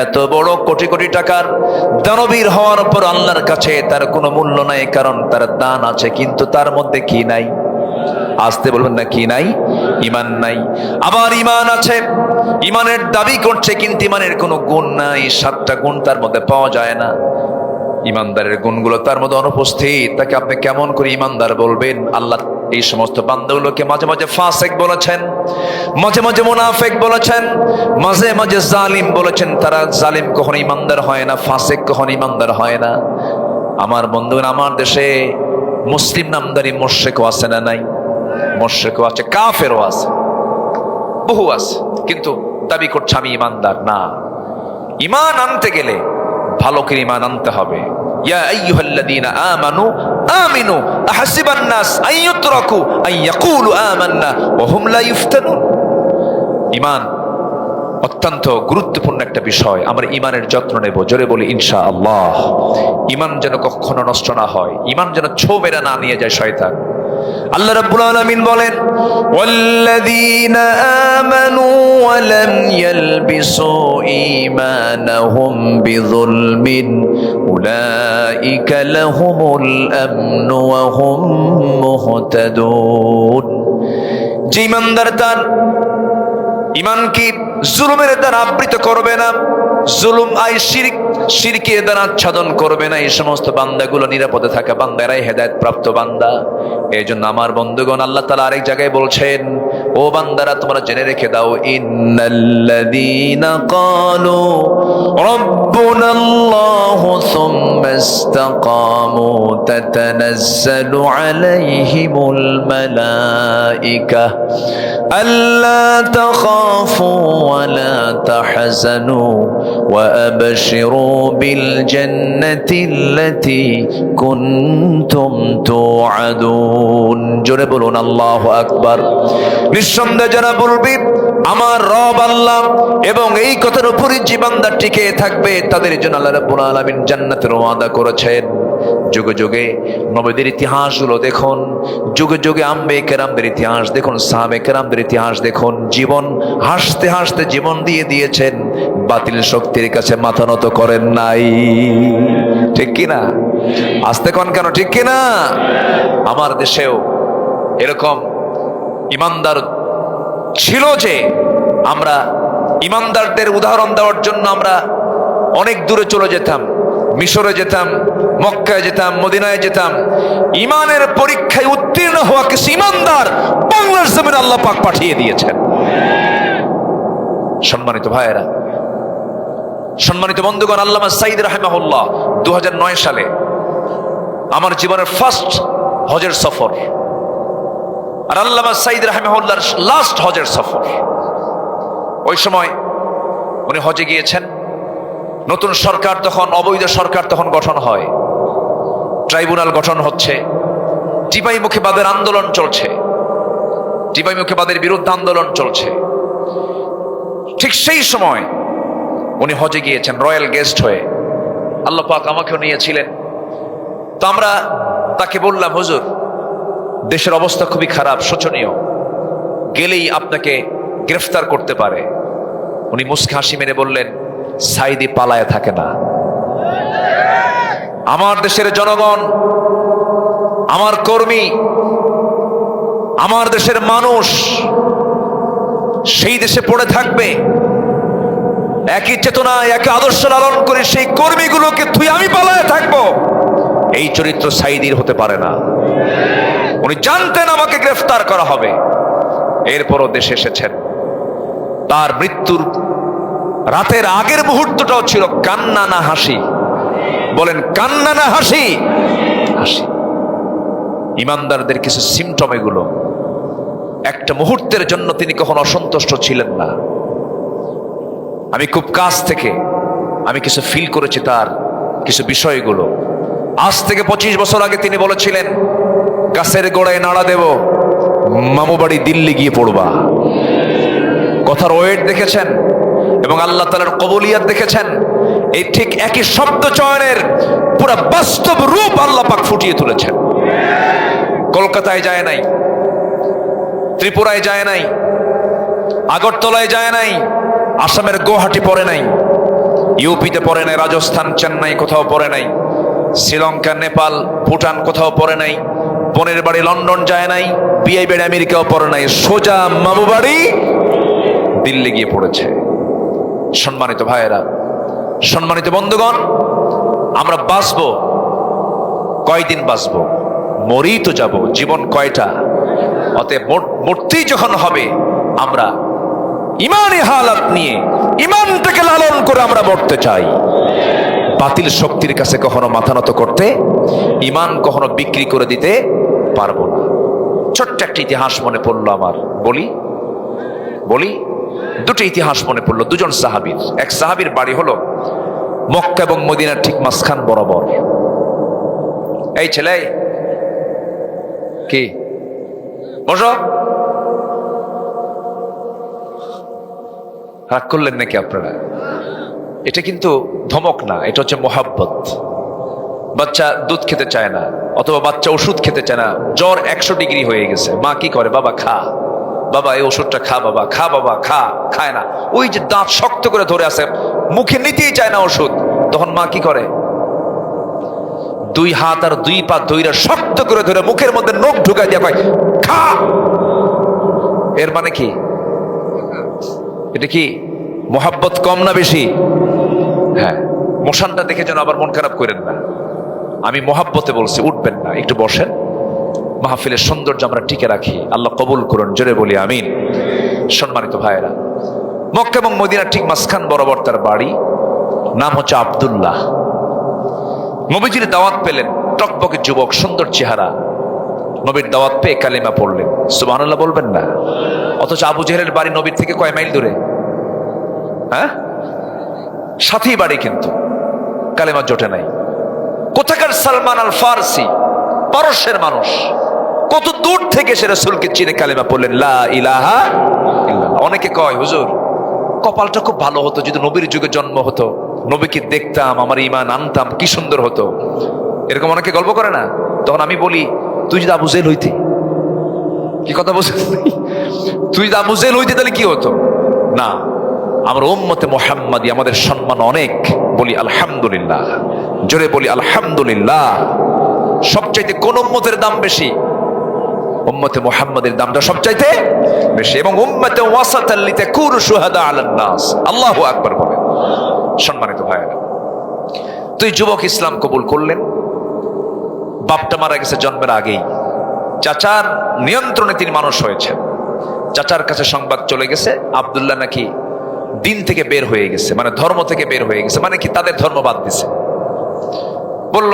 Speaker 1: এত বড় কোটি কোটি টাকার দানবীর হওয়ার পর আল্লাহর কাছে তার কোনো মূল্য নাই, কারণ তার দান আছে কিন্তু তার মধ্যে কি নাই? আসতে বলবেন না, কি নাই? ঈমান নাই। আবার ঈমান আছে, ঈমানের দাবি করছে কিন্তু ঈমানের কোনো গুণ নাই, 7টা গুণ তার মধ্যে পাওয়া যায় না। ঈমানদারের গুণগুলো তার মধ্যে অনুপস্থিত, তাকে আপনি কেমন করে ঈমানদার বলবেন? আল্লাহ এই সমস্ত বান্দাগুলোকে মাঝে মাঝে ফাসিক বলেছেন, মাঝে মাঝে মুনাফিক বলেছেন, মাঝে মাঝে জালিম বলেছেন। তারা জালিম কখনো ঈমানদার হয় না, ফাসিক কখনো ঈমানদার হয় না। আমার বন্ধুগণ, আমার দেশে মুসলিম নামদারি মুশরিকও আছে না নাই? মুশরিকও আছে, কাফেরও আছে, বহু আছে, কিন্তু দাবি করছে আমি ঈমানদার না। ঈমান আনতে গেলে ভালো করে ঈমান আনতে হবে। ইয়া আইয়ুহাল্লাযীনা আমানু আমিনু আহাসিবান নাস আন ইউতরাকু আন ইয়াকুলু আমান্না ওয়া হুম লা ইফতানুন। ঈমান অত্যন্ত গুরুত্বপূর্ণ একটা বিষয়। আমরা ঈমানের যত্ন নেব, জোরে বলি ইনশাআল্লাহ। ঈমান যেন কখনো নষ্ট না হয়, ঈমান যেন ছোবেরা না নিয়ে যায় শয়তান। আল্লাহ রাব্বুল আলামিন বলেন, ওয়াল্লাযীনা আমানু ওয়া লাম ইয়ালবিসু ঈমানাহুম বিযুলমিন উলাইকা লাহুমুল আমনু ওয়া হুম মুহতাদুন। যে ঈমানদার তার ঈমানকে জুলুমের দ্বারা আবৃত করবে না, জুলুম আই শিরক, শিরকের দ্বারা আচ্ছাদন করবে না, এই সমস্ত বান্দাগুলো নিরাপদে থাকা বান্দারাই হেদায়েত প্রাপ্ত বান্দা। এই জন্য আমার বন্ধুগণ, আল্লাহ তাআলা আরেক জায়গায় বলছেন, ও বান্দারা তোমরা জেনে রেখে দাও, ইন্নাল্লাযীনা ক্বালু রাব্বুনাল্লাহু সুম্মা ইসতাকামু তাতানাজ্জালু আলাইহিমুল মালাইকা আল্লা তাখাফু ওয়া লা তাহজানু ওয়া আবশিরু বিল জান্নাতিল্লাতী কুনতুম তুআদুন। জোরে বলুন আল্লাহু আকবার। নিঃসন্দেহে যারা বলবে আমার রব আল্লাহ এবং এই কথার উপরই যে বান্দা টিকে থাকবে, তাদের জন্য আল্লাহ রাব্বুল আলামিন জান্নাতের ওয়াদা করেছেন। যুগে যুগে নবীদের ইতিহাসগুলো দেখুন, যুগে যুগে আম্বিয়া কেরামদের ইতিহাস দেখুন, সাহাবে কেরামদের ইতিহাস দেখুন, জীবন হাসতে হাসতে জীবন দিয়ে দিয়েছেন, বাতিল শক্তির কাছে মাথা নত করেন নাই। ঠিক কিনা? আসতে কোন কেন, ঠিক কিনা? আমার দেশেও এরকম ঈমানদার ছিল যে আমরা ঈমানদারদের উদাহরণ দেওয়ার জন্য আমরা অনেক দূরে চলে যেতাম, মিশরে যেতাম, মক্কায় যেতাম, মদিনায় যেতাম। ঈমানের পরীক্ষায় উত্তীর্ণ হওয়া কিছু ঈমানদার বাংলার জমিনে আল্লাহ পাক পাঠিয়ে দিয়েছেন। সম্মানিত ভাইয়েরা, সম্মানিত বন্ধুগণ, আল্লামা সাঈদ রাহিমাহুল্লাহ 2009 সালে আমার জীবনের ফার্স্ট হজের সফর, আর আল্লামা সাঈদ রাহিমাহুল্লাহর লাস্ট হজের সফর। ওই সময় উনি হজে গিয়েছেন। নতুন সরকার তখন, অবৈধ সরকার তখন গঠন হয়, ট্রাইব্যুনাল গঠন হচ্ছে, টিপাইমুখীবাদের আন্দোলন চলছে, টিপাইমুখীবাদের বিরুদ্ধে আন্দোলন চলছে। ঠিক সেই সময় উনি হজে গিয়েছেন রয়্যাল গেস্ট হয়ে। আল্লাহ পাক আমাকেও নিয়েছিলেন। তো আমরা তাকে বললাম, হুজুর দেশের অবস্থা খুবই খারাপ, শোচনীয়, গেলেই আপনাকে গ্রেফতার করতে পারে। উনি মুস্কি হাসি মেরে বললেন, সাইদি পালায় থাকে না। আমার দেশের জনগণ, আমার কর্মী, আমার দেশের মানুষ সেই দেশে পড়ে থাকবে। একই চেতনা, একই আদর্শ লালন করে সেই কর্মীগুলোকে তুই আমি পালায় থাকবো, এই চরিত্র সাইদির হতে পারে না। উনি জানতেন আমাকে গ্রেফতার করা হবে। এরপরও দেশে এসেছেন। তার মৃত্যুর রাতের আগের মুহূর্তটাও ছিল কান্না না হাসি? বলেন কান্না না হাসি? হাসি। ইমানদারদের কিছু সিমটম এগুলো। একটা মুহূর্তের জন্য তিনি কখনো অসন্তুষ্ট ছিলেন না। আমি খুব কাছ থেকে আমি কিছু ফিল করেছি তার কিছু বিষয়গুলো। আজ থেকে 25 বছর আগে তিনি বলেছিলেন, গাছের গোড়ায় নাড়া দেব, মামু বাড়ি দিল্লি গিয়ে পড়বা। কথার ওয়েট দেখেছেন এবং আল্লাহ তাআলার কবুলিয়াত দেখেছেন। এই ঠিক একই শব্দ চয়নের পুরো বাস্তব রূপ আল্লাহ পাক ফুটিয়ে তুলেছেন। কলকাতায় যায় নাই, ত্রিপুরায় যায় নাই, আগরতলায় যায় নাই, আসামের গুয়াহাটি পড়ে নাই, ইউপিতে পড়ে নাই, রাজস্থান চেন্নাই কোথাও পড়ে নাই, শ্রীলঙ্কা নেপাল ভুটান কোথাও পড়ে নাই, বোনের বাড়ি লন্ডন যায় নাই, বিয়ে বাড়ি আমেরিকাও পড়ে নাই, সোজা মামু বাড়ি দিল্লি গিয়ে পড়েছে। সম্মানিত ভাইয়েরা, সম্মানিত বন্ধুগণ, আমরা বাঁচবো কয়দিন? বাঁচবো, মরেই তো যাব। জীবন কয়টা? অতএব মরতেই যখন হবে, আমরা ইমানি হালাত নিয়ে ইমানটাকে লালন করে আমরা মরতে চাই। বাতিল শক্তির কাছে কখনো মাথা নত করতে, ইমান কখনো বিক্রি করে দিতে পারবো না। ছোট্ট একটা ইতিহাস মনে পড়লো আমার, বলি। দুটো ইতিহাস মনে পড়লো দুজন সাহাবীর। এক সাহাবীর বাড়ি হলো মক্কা এবং মদিনার ঠিক মাঝখান বরাবর। এই ছেলে, কি বসো। রাগ করলেন নাকি আপনারা? এটা কিন্তু ধমক না, এটা হচ্ছে মোহাব্বত। বাচ্চা দুধ খেতে চায় না, অথবা বাচ্চা ওষুধ খেতে চায় না, জ্বর 100 ডিগ্রি হয়ে গেছে, মা কি করে? বাবা খা, বাবা এই ওষুধটা খা, বাবা খা, বাবা খা, খায় না। ওই যে দাঁত শক্ত করে ধরে আছে, মুখে নিতেই চায় না ওষুধ, তখন মা কি করে? 2 হাত আর 2 পা ধইরা শক্ত করে ধরে মুখের মধ্যে নখ ঢুকাই দিয়া কয় খা। এর মানে কি? এটা কি মোহাব্বত কম না বেশি? হ্যাঁ। মোশনটা দেখে যেন আবার মন খারাপ করেন না। আমি মোহাব্বতে বলছি, উঠবেন না, একটু বসেন। মাহফিলের সৌন্দর্য আমরা টিকে রাখি, আল্লাহ কবুল করুন, জোরে বলি আমিন। সম্মানিত ভাইয়েরা, মক্কা এবং মদিনার ঠিক মাঝখান বরাবর তার বাড়ি। নাম হচ্ছে আব্দুল্লাহ। নবীজির দাওয়াত পেলেন, টকবকে যুবক, সুন্দর চেহারা। নবীর দাওয়াত পেয়ে কালিমা পড়লেন। সুবহানাল্লাহ বলবেন না? অথচ আবু জেহেলের বাড়ি নবীর থেকে কয় মাইল দূরে? হ্যাঁ, সাথেই বাড়ি, কিন্তু কালিমা জোটে নাই। কোথাকার সালমান আল ফারসি, পারস্যের মানুষ, কত দূর থেকে সে রাসূলকে চিনে কালিমা পড়লেন, লা ইলাহা ইল্লাল্লাহ। অনেকে কয়, হুজুর কপালটা খুব ভালো হতো যদি নবীর যুগে জন্ম হতো, নবীকে দেখতাম, আমার ঈমান আনতাম, কি সুন্দর হতো। এরকম অনেকে গল্প করে না? তখন আমি বলি, তুই যদি আবু জেহেল হইতি। কি কথা বলছিস? তুই যদি আবু জেহেল হইতি তাহলে কি হতো? না, আমরা উম্মতে মুহাম্মাদি, আমাদের সম্মান অনেক। বলি আলহামদুলিল্লাহ, জোরে বলি আলহামদুলিল্লাহ। সবচাইতে কোন উম্মতের দাম বেশি? উম্মতে মুহাম্মাদের দামটা সবচাইতে বেশি। এবং উম্মতে ওয়াসাতাল লিতাকুনু শুহাদা আলান নাস। আল্লাহু আকবার বলেন। সম্মানিত ভাইয়েরা, তুই যুবক ইসলাম কবুল করলেন। বাপটা মারা গেছে জন্মের আগেই। চাচার নিয়ন্ত্রণে তিনি মানুষ হয়েছেন। চাচার কাছে সংবাদ চলে গেছে আব্দুল্লাহ নাকি দিন থেকে বের হয়ে গেছে, মানে ধর্ম থেকে বের হয়ে গেছে, মানে কি তাদের ধর্ম বাদ দিছে। বলল,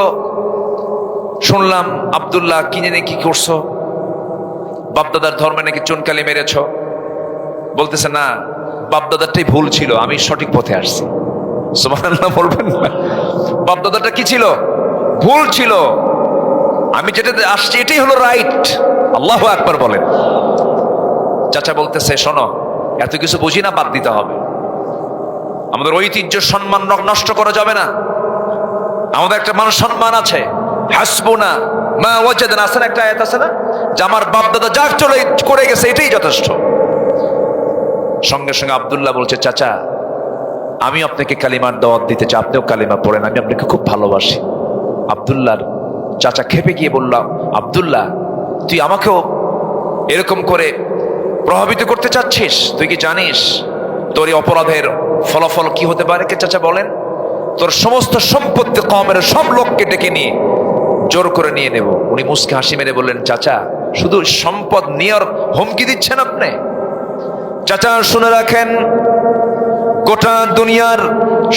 Speaker 1: শুনলাম আব্দুল্লাহ কি জানি কি করছো, বাপদাদার ধর্মে নাকি চুনকালি মেরেছ। বলতেছে, না, বাপদাদারটাই ভুল ছিল, আমি সঠিক পথে আসছি। সুবহানাল্লাহ বলবেন না? বাপদাদাটা কি ছিল? ভুল ছিল, আমি যেটা আসছি এটাই হলো রাইট। আল্লাহু আকবার বলেন। চাচা বলতেছে, শোনো, এত কিছু বুঝি না, বাদ দিতে হবে। আমাদের ঐতিহ্য সম্মান নষ্ট করা যাবে না। আমাদের একটা মানুষ সম্মান আছে, হাসবুনা মা ওয়াজাদনা, আছে না একটা আয়াত আছে না, যে আমার বাপ দাদা যা চলে করে গেছে এটাই যথেষ্ট। সঙ্গে সঙ্গে আব্দুল্লাহ বলছে, চাচা আমি আপনাকে কালিমার দাওয়াত দিতে চাই, আপনিও কালিমা পড়েন, আমি আপনাকে খুব ভালোবাসি। আব্দুল্লাহর চাচা খেপে গিয়ে বললাম, আব্দুল্লাহ তুই আমাকেও এরকম করে প্রভাবিত করতে চাচ্ছিস? তুই কি জানিস তোর এই অপরাধের ফলাফল কি হতে পারে? কে চাচা বলেন? তোর সমস্ত সম্পত্তি কওমের সব লোককে ডেকে নিয়ে জোর করে নিয়ে নেব। উনি মুস্কে হাসি মেরে বললেন, চাচা শুধু সম্পদ নেওয়ার হুমকি দিচ্ছেন আপনি? চাচা শুনে রাখেন, গোটা দুনিয়ার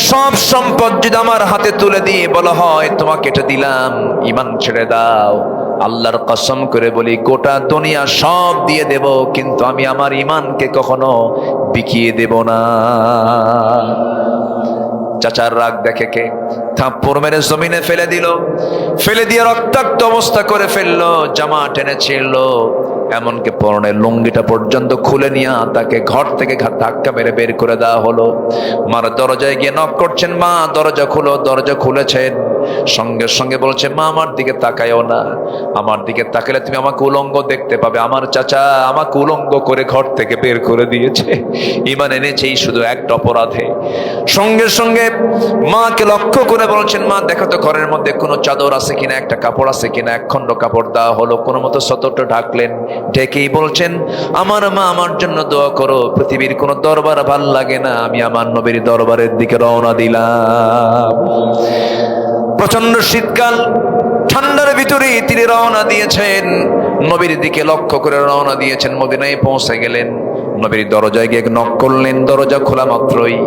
Speaker 1: সব সম্পদ যদি আমার হাতে তুলে দিয়ে বলা হয় তোমাকে এটা দিলাম, ঈমান ছেড়ে দাও, আল্লাহর কসম করে বলি গোটা দুনিয়া সব দিয়ে দেব, কিন্তু আমি আমার ঈমানকে কখনো বিকিয়ে দেব না। চাচার রাগ দেখে কে থাপ্পড় মেরে জমিনে ফেলে দিল, ফেলে দিয়ে রক্তাক্ত অবস্থা করে ফেললো, জামা টেনে ছিঁড়লো, এমনকি পরনের লুঙ্গিটা পর্যন্ত খুলে নিয়ে তাকে ঘর থেকে ধাক্কা মেরে বের করে দেওয়া হলো। মার দরজায় গিয়ে নক করছেন, মা দরজা খুলো। দরজা খুলেছেন, সঙ্গে সঙ্গে বলছে, মা আমার দিকে তাকায়ও না, আমার দিকে তাকালে তুমি আমাকে উলঙ্গ দেখতে পাবে। আমার চাচা আমাকে উলঙ্গ করে ঘর থেকে বের করে দিয়েছে, ঈমান এনেছেই শুধু একটা অপরাধে। সঙ্গে সঙ্গে মাকে লক্ষ্য করে বলছেন, মা দেখো তো ঘরের মধ্যে কোনো চাদর আছে কিনা, একটা কাপড় আছে কিনা। এক খণ্ড কাপড় দেওয়া হলো, কোনো মতো সতর্কটা ঢাকলেন, ঢেকেই বলছেন, আমার মা আমার জন্য দোয়া করো, পৃথিবীর কোনো দরবার ভাল লাগে না, আমি আমার নবীর দরবারের দিকে রওনা দিলাম। প্রচন্ড শীতকাল, ঠান্ডার ভিতরে তিনি রওনা দিয়েছেন, নবীর দিকে লক্ষ্য করে রওনা দিয়েছেন। মদিনায় পৌঁছে গেলেন, নবীর দরজায় গিয়ে নক করলেন, দরজা খোলা মাত্রই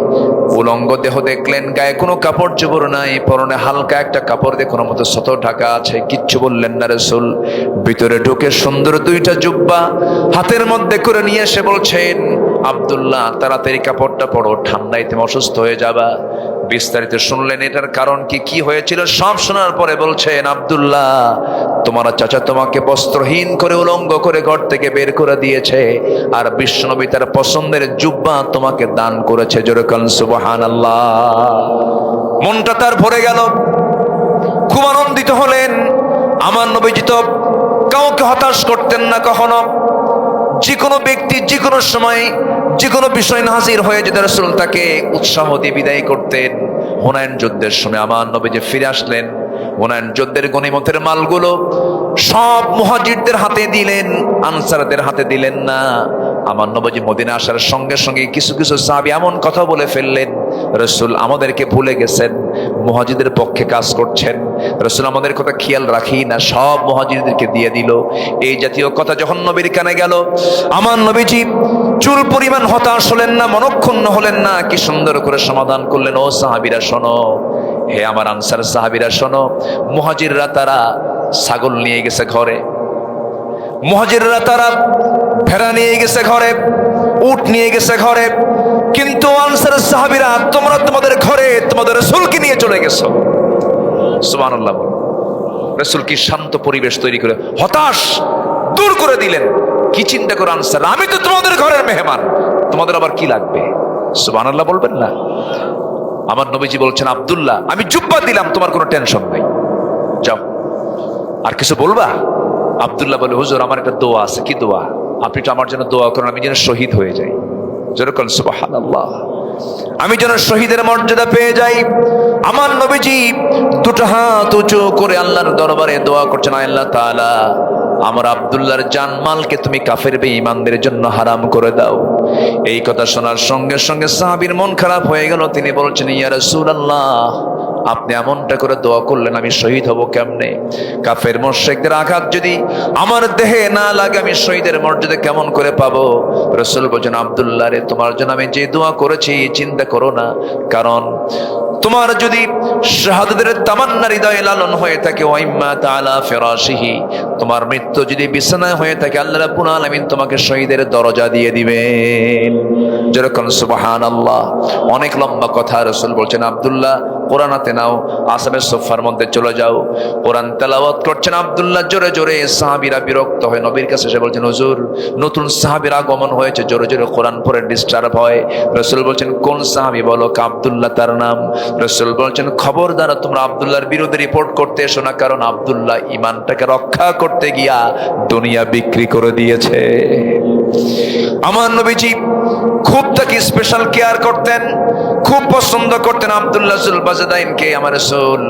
Speaker 1: উলঙ্গ দেহ দেখলেন, গায়ে কোনো কাপড় চোপড় নাই, পরনে হালকা একটা কাপড় দিয়ে কোনো মতো সতর ঢাকা আছে, কিচ্ছু বললেন না রাসূল। ভিতরে ঢুকে সুন্দর দুইটা জুব্বা হাতের মধ্যে করে নিয়ে এসে বলছেন, আব্দুল্লাহ তাড়াতাড়ি কাপড়টা পরো, ঠান্ডায় তুমি অসুস্থ হয়ে যাবা। বিস্তারিত শুনলেন, এটার কারণ কি কি হয়েছিল সব শোনার পরে বলছেন, আব্দুল্লাহ তোমার চাচা তোমাকে বস্ত্রহীন করে উলঙ্গ করে ঘর থেকে বের করে দিয়েছে, আর বিশ্বনবী তার পছন্দের জুব্বা তোমাকে দান করেছে। জোরে বলেন সুবহানাল্লাহ। মনটা তার ভরে গেল, খুব আনন্দিত হলেন। আমার নবীজি তো কাউকে হতাশ করতেন না কখনো, যে কোনো ব্যক্তি যে কোনো সময় যে কোনো বিষয় হাজির হয়ে যেতে রাসূল তাকে উৎসাহ দিয়ে বিদায় করতেন। হুনাইন যুদ্ধের সময় আমার নবীজি ফিরে আসলেন, হুনাইন যুদ্ধের গনিমতের মালগুলো সব মুহাজিরদের হাতে দিলেন, আনসারদের হাতে দিলেন না। আমার নবীজি মদিনা আসার সঙ্গে সঙ্গে কিছু কিছু সাহাবী এমন কথা বলে ফেললেন, রাসূল আমাদেরকে ভুলে গেছেন, মুহাজিরদের পক্ষে কাজ করছেন, রাসূল আমাদের কথা খেয়াল রাখি না, সব মুহাজিরদেরকে দিয়ে দিল। এই জাতীয় কথা যখন নবীর কানে গেল, আমার নবীজি চুল পরিমাণ হতাশ হলেন না, মনক্ষুণ্ণ হলেন না, কি সুন্দর করে সমাধান করলেন। ও সাহাবীরা শোনো, হে আমার আনসার সাহাবীরা শোনো, মুহাজিররা তারা ছাগল নিয়ে গেছে ঘরে, মুহাজিররা তারা ভেড়া নিয়ে গেছে ঘরে, উট নিয়ে গেছে ঘরে, কিন্তু আনসার সাহাবীরা তোমরা তোমাদের ঘরে তোমাদের রাসূলকে নিয়ে চলে গেছো। সুবহানাল্লাহ। রাসূল কি শান্ত পরিবেশ তৈরি করে হতাশ দূর করে দিলেন। কি চিন্তা করে আনসার, আমি তো তোমাদের ঘরের মেহমান, তোমাদের আবার কি লাগবে? সুবহানাল্লাহ বলবেন না? আমার নবীজি বলছেন, আব্দুল্লাহ আমি জুব্বা দিলাম, তোমার কোনো টেনশন নাই, যাও। আর কিছু বলবা? আব্দুল্লাহ বলে, হুজুর আমার একটা দোয়া আছে। কি দোয়া? আপনি তো আমার জন্য দোয়া করেন, আমি যেন শহীদ হয়ে যাই। যেরকম সুবহানাল্লাহ, আমি যেন শহীদের মর্যাদা পেয়ে যাই। আমার নবীজি দুটো হাত উঁচু করে আল্লাহর দরবারে দোয়া করছেন, আল্লাহ তাআলা আমার আব্দুল্লাহর জানমালকে তুমি কাফের বেঈমানদের জন্য হারাম করে দাও। এই কথা শোনার সঙ্গে সঙ্গে সাহাবীর মন খারাপ হয়ে গেল। তিনি বলছেন, ইয়া রাসূলুল্লাহ আপনি এমনটা করে দোয়া করলেন, আমি শহীদ হব কেমনে? কাফের মুশরিকদের আঘাত যদি আমার দেহে না লাগে, আমি শহীদের মর্যাদা কেমন করে পাবো? রাসূল বলেন, আব্দুল্লাহ রে, তোমার জন্য আমি যে দোয়া করেছি চিন্তা করো না, কারণ তোমার যদি শাহাদাতের তামান্না হৃদয়ে লালন হয়ে থাকে, ওয়াইম্মা তাআলা ফিরাশিহি, তোমার মৃত্যু যদি বিছানায় হয়ে থাকে, আল্লাহ রাব্বুল আলামিন তোমাকে শহীদের দরজা দিয়ে দিবেন। যেরকম সুবহানাল্লাহ। অনেক লম্বা কথা। রাসূল বলছেন, আব্দুল্লাহ কোরআন হাতে নাও, আসামের সোফার মধ্যে চলে যাও। কোরআন তেলাওয়াত করছেন আব্দুল্লাহ জোরে জোরে। সাহাবীরা বিরক্ত হয়ে নবীর কাছে এসে বলছেন, হুজুর নতুন সাহাবীর আগমন হয়েছে, জোরে জোরে কোরআন পড়ে ডিস্টার্ব হয়। রাসূল বলছেন, কোন সাহাবী বলো? আব্দুল্লাহ তার নাম। রাসূল বলছেন, খবরদার তোমরা আব্দুল্লাহর বিরুদ্ধে রিপোর্ট করতে এসো না, কারণ আব্দুল্লাহ ঈমানটাকে রক্ষা করতে গিয়া দুনিয়া বিক্রি করে দিয়েছে। আমার নবীজি খুব তাকে স্পেশাল কেয়ার করতেন, খুব পছন্দ করতেন আব্দুল্লাহ জুলবাজদাইনকে। আমার রাসূল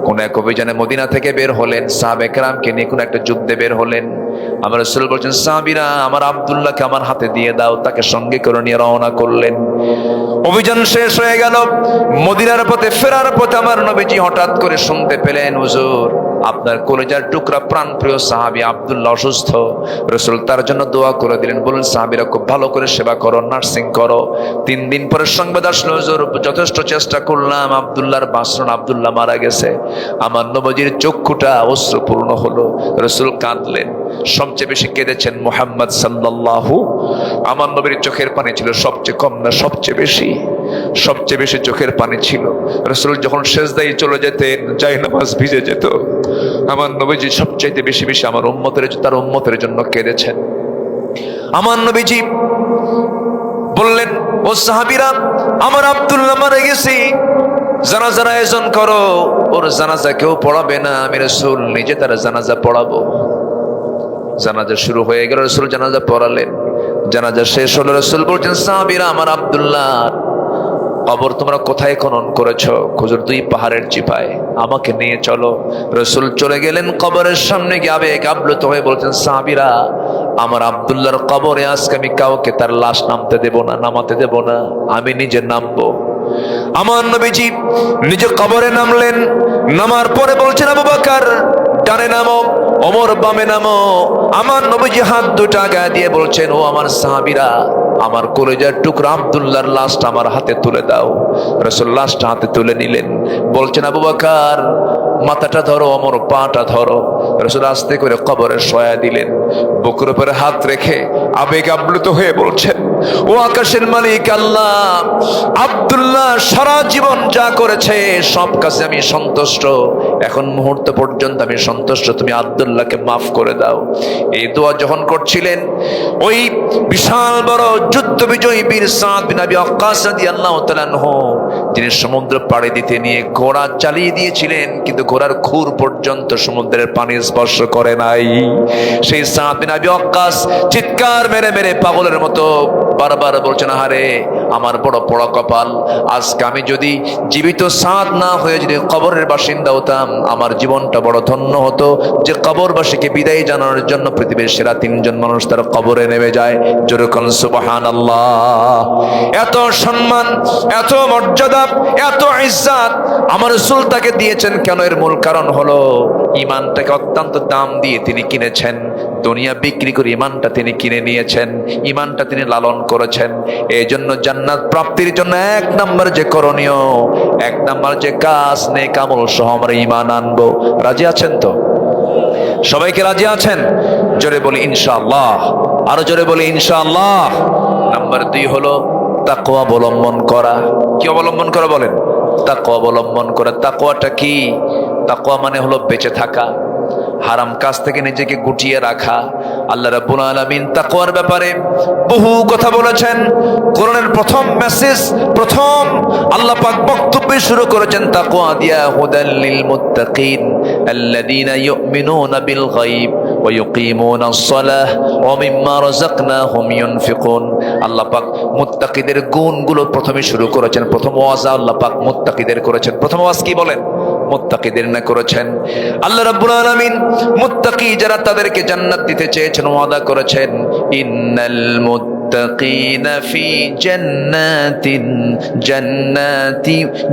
Speaker 1: কোন এক অভিযানে মদিনা থেকে বের হলেন, সাহাবে কেরামকে নিয়ে কোন একটা যুদ্ধে বের হলেন। আমার রাসূল বলছেন, সাহাবীরা আমার আব্দুল্লাহকে আমার হাতে দিয়ে দাও। তাকে সঙ্গে করে নিয়ে রওনা করলেন। অভিযান শেষ হয়ে গেল। মদিনার পথে ফেরার পথে আমার নবীজি হঠাৎ করে শুনতে পেলেন, হুজুর আপনার কলেজার টুকরা প্রাণ প্রিয় সাহাবী আব্দুল্লাহ অসুস্থ, রাসূল তার জন্য দোয়া করে দিলেন। বলেন সাহাবীরা খুব ভালো করে সেবা করো, নার্সিং করো। 3 দিন পরে সংবাদ আসলো, হুজুর যথেষ্ট চেষ্টা করলাম, আব্দুল্লাহর বাঁচল, আব্দুল্লাহ মারা গেছে। আমার নবীজির চক্ষুটা অশ্রুপূর্ণ হলো, রাসূল কাঁদলেন। সবচেয়ে বেশি কেঁদেছেন মুহাম্মদ সাল্লাল্লাহু। আমার নবীর চোখের পানি ছিল সবচেয়ে কম না সবচেয়ে বেশি? সবচেয়ে বেশি চোখের পানি ছিল। রাসূল যখন সিজদায় চলে যেতেন, জায়নামাজ ভিজে যেত, আমার নবীজি সবচাইতে বেশি বেশি আমার তার উম্মতের জন্য কেঁদেছেন। আমার নবীজি বললেন, ও সাহাবীরা, আমার আব্দুল্লাহ মারা গেছে, জানাজার আয়োজন করো। ওর জানাজা কেউ পড়াবে না, আমি রাসূল নিজে তার জানাজা পড়াবো। জানাজা শুরু হয়ে গেল, রাসূল জানাজা পড়ালেন। জানাজা শেষ হলো, রাসূল বলছেন, সাহাবীরা, আমার আব্দুল্লাহ কবর তোমরা কোথায় খনন করেছো? হুজুর 2 পাহাড়ের চিপায়, আমাকে নিয়ে চলো। রাসূল চলে গেলেন কবরের সামনে, গিয়ে আবেগ আপ্লুত হয়ে বলছেন, সাহাবীরা, আমার আব্দুল্লাহর কবরে আজকে আমি কাউকে তার লাশ নামাতে দেব না, আমি নিজে নামবো। আমার নবীজি নিজে কবরে নামলেন। নামার পরে বলছেন, আবু বকর ডানে নামো, ওমর বামে নামো। আমার নবীজি হাত দুটো আগায় দিয়ে বলছেন, ও আমার সাহাবীরা, আমার কলেজার টুকরা আব্দুল্লাহর লাশটা আমার হাতে তুলে দাও। রাসূল লাশটা হাতে তুলে নিলেন। বলছেন, আবু বকর মাথাটা ধরো, ওমর পাটা ধরো। রাসূল আস্তে করে কবরে শোয়া দিলেন। বুকের উপরে হাত রেখে আবেগ আপ্লুত হয়ে বলছেন, ও আকাশের মালিক আল্লাহ, আব্দুল্লাহ সারা জীবন যা করেছে সব কাছে আমি সন্তুষ্ট, এখন মুহূর্ত পর্যন্ত আমি সন্তুষ্ট, তুমি আব্দুল্লাহকে মাফ করে দাও। এই দোয়া যখন করছিলেন, ওই বিশাল বড় যুদ্ধ বিজয়ী বীর সাদ বিন আবি ওয়াক্কাস রাদিয়াল্লাহু তাআলা আনহু, যিনি সমুদ্র পাড়ি দিতে নিয়ে ঘোড়া চালিয়ে দিয়েছিলেন, কিন্তু ঘোড়ার খুর পর্যন্ত সমুদ্রের পানি স্পর্শ করে নাই, সেই সাদ বিন আবি ওয়াক্কাস চিৎকার মেরে মেরে পাগলের মতো বারবার বলছেন, আহারে আমার বড় বড় কপাল, আজকে আমি যদি জীবিত সাদ না হয়ে যদি কবরের বাসিন্দা হতাম, আমার জীবনটা বড় ধন্য হতো। যে কবরবাসীকে বিদায় জানানোর জন্য পৃথিবীর সেরা 3 জন মানুষ তার কবরে নেমে যায়। যেরকম সুবহানাল্লাহ। এত সম্মান, এত মর্যাদা, এত ইজ্জত আমার রাসূল তাকে দিয়েছেন কেন? এর মূল কারণ হলো ঈমানটাকে অত্যন্ত দাম দিয়ে তিনি কিনেছেন। দুনিয়া বিক্রি করে ঈমানটা তিনি কিনে নিয়েছেন, ঈমানটা তিনি লালন করেছেন। এই জন্য জান্নাত প্রাপ্তির জন্য 1 নম্বর যে করণীয়, 1 নম্বর যে কাজ, নেক আমল সহ আমরা ঈমান আনবো। রাজি আছেন তো? সবাইকে রাজি আছেন? জোরে বলি ইনশাআল্লাহ, আরো জোরে বলি ইনশাআল্লাহ। নাম্বার 2 হলো তাকওয়া অবলম্বন করা। কি অবলম্বন করা বলেন? তাকওয়া অবলম্বন করা। তাকওয়াটা কি? তাকওয়া মানে হলো বেঁচে থাকা, হারাম কাজ থেকে নিজেকে গুটিয়ে রাখা। আল্লাহ রাব্বুল আলামিন তাকওয়ার ব্যাপারে বহু কথা বলেছেন। কোরআনের প্রথম মেসেজ, প্রথম আল্লাহ পাক বক্তব্য শুরু করেছেন তাকওয়া দিয়া, হুদাল লিল মুত্তাকিন আল্লাযীনা ইউমিনুনা বিল গায়ব ওয়া ইউকিমুনাস সালাহ ওয়া মিম্মা রাযাকনাহুম ইউনফিকুন। আল্লাহ পাক মুত্তাকিদের গুণগুলো প্রথমে শুরু করেছেন। প্রথম ওয়াজ আল্লাহ পাক মুত্তাকিদের করেছেন। প্রথম ওয়াজ কি বলেন? মুত্তাকিদের না করেছেন। আল্লাহ রাব্বুল আলামিন মুত্তাকি যারা তাদেরকে জান্নাত দিতে চেয়েছেন, ওয়াদা করেছেন, ইন্নাল মুত্তাকিনা ফি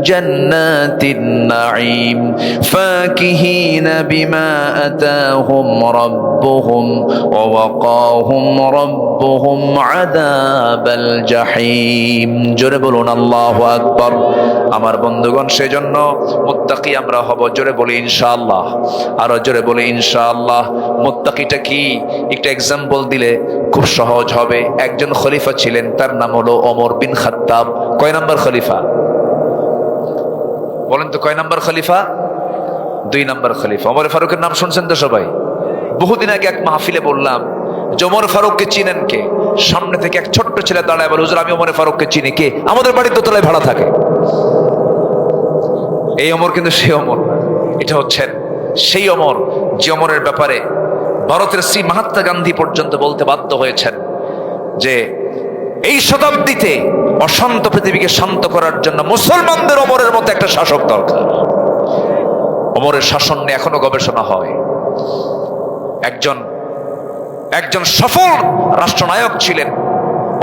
Speaker 1: জান্নাতিন নাঈম ফাকিহিনা বিমা আতাহুম রাব্বুহুম ওয়া ওয়াকাহুম রাব্বুহুম আযাবাল জাহিম। জোরে বলুন আল্লাহু আকবার। আমার বন্ধুগণ, সেজন্য মুত্তাকি আমরা হব। জোরে বলি ইনশাআল্লাহ, আরো জোরে বলি ইনশাআল্লাহ। মুত্তাকিটা কি একটা এক্সাম্পল দিলে খুব সহজ হবে। একজন খলিফা ছিলেন, তার নাম হলো ওমর বিন খাত্তাব। কয় নাম্বার খলিফা বলেন তো? কয় নাম্বার খলিফা? 2 নাম্বার খলিফা। ওমর ফারুকের নাম শুনছেন তো সবাই? বহুদিন আগে এক মাহফিলে বললাম যে ওমর ফারুককে চিনেন কে? সামনে থেকে এক ছোট্ট ছেলে দাঁড়ায় বলে, হুজুর আমি ওমর ফারুককে চিনি। কে? আমাদের বাড়ির দোতলায় ভাড়া থাকে। এই ওমর কিন্তু সেই ওমর, এটা হচ্ছেন সেই ওমর যে ওমরের ব্যাপারে ভারতের শ্রী মহাত্মা গান্ধী পর্যন্ত বলতে বাধ্য হয়েছেন যে এই শতাব্দীতে অশান্ত পৃথিবীকে শান্ত করার জন্য মুসলমানদের ওমরের মতো একটা শাসক দরকার। ওমরের শাসন নিয়ে এখনো গবেষণা হয়। একজন সফল রাষ্ট্রনায়ক ছিলেন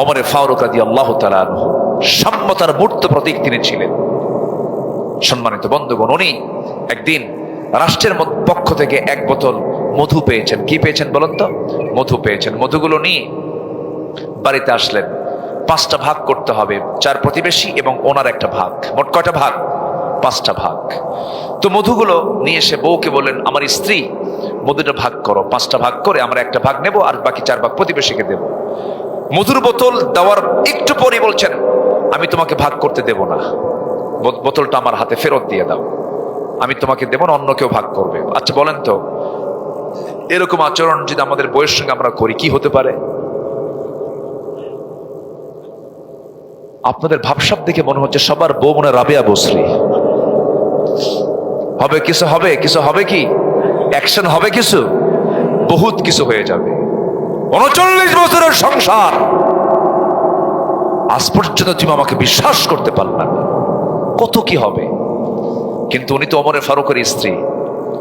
Speaker 1: ওমরে ফারুক রাদিয়াল্লাহু তাআলা আনহু। সাম্যতার মূর্ত প্রতীক তিনি ছিলেন। সম্মানিত বন্ধুগণ, উনি একদিন রাষ্ট্রের পক্ষ থেকে এক বোতল মধু পেয়েছেন। কি পেয়েছেন বলুন তো? মধু পেয়েছেন। মধুগুলো নিয়ে বাড়িতে আসলেন। 5টা ভাগ করতে হবে, 4 প্রতিবেশী এবং ওনার একটা ভাগ, মোট কয়টা ভাগ? 5টা ভাগ। তো মধুগুলো নিয়ে এসে বউকে বললেন, আমার স্ত্রী মধুটা ভাগ করো, 5টা ভাগ করে আমরা একটা ভাগ নেব আর বাকি 4 ভাগ প্রতিবেশীকে দেব। মধুর বোতল দেওয়ার একটু পরই বলছেন, আমি তোমাকে ভাগ করতে দেব না, বোতলটা আমার হাতে ফেরত দিয়ে দাও, আমি তোমাকে দেব না, অন্য কেউ ভাগ করবে। আচ্ছা বলেন তো, এরকম আচরণ যদি আমাদের বউয়ের সঙ্গে আমরা করি কি হতে পারে? আপনাদের ভাবসাব দেখে মনে হচ্ছে সবার বউ মনে রাবেয়া বসরি হবে। কিছু হবে, কিছু হবে, কি অ্যাকশন হবে, কিছু বহুত কিছু হয়ে যাবে। 39 বছরের সংসার, আজ পর্যন্ত তুমি আমাকে বিশ্বাস করতে পারল না, কত কি হবে। কিন্তু উনি তো ওমরে ফারুকের স্ত্রী,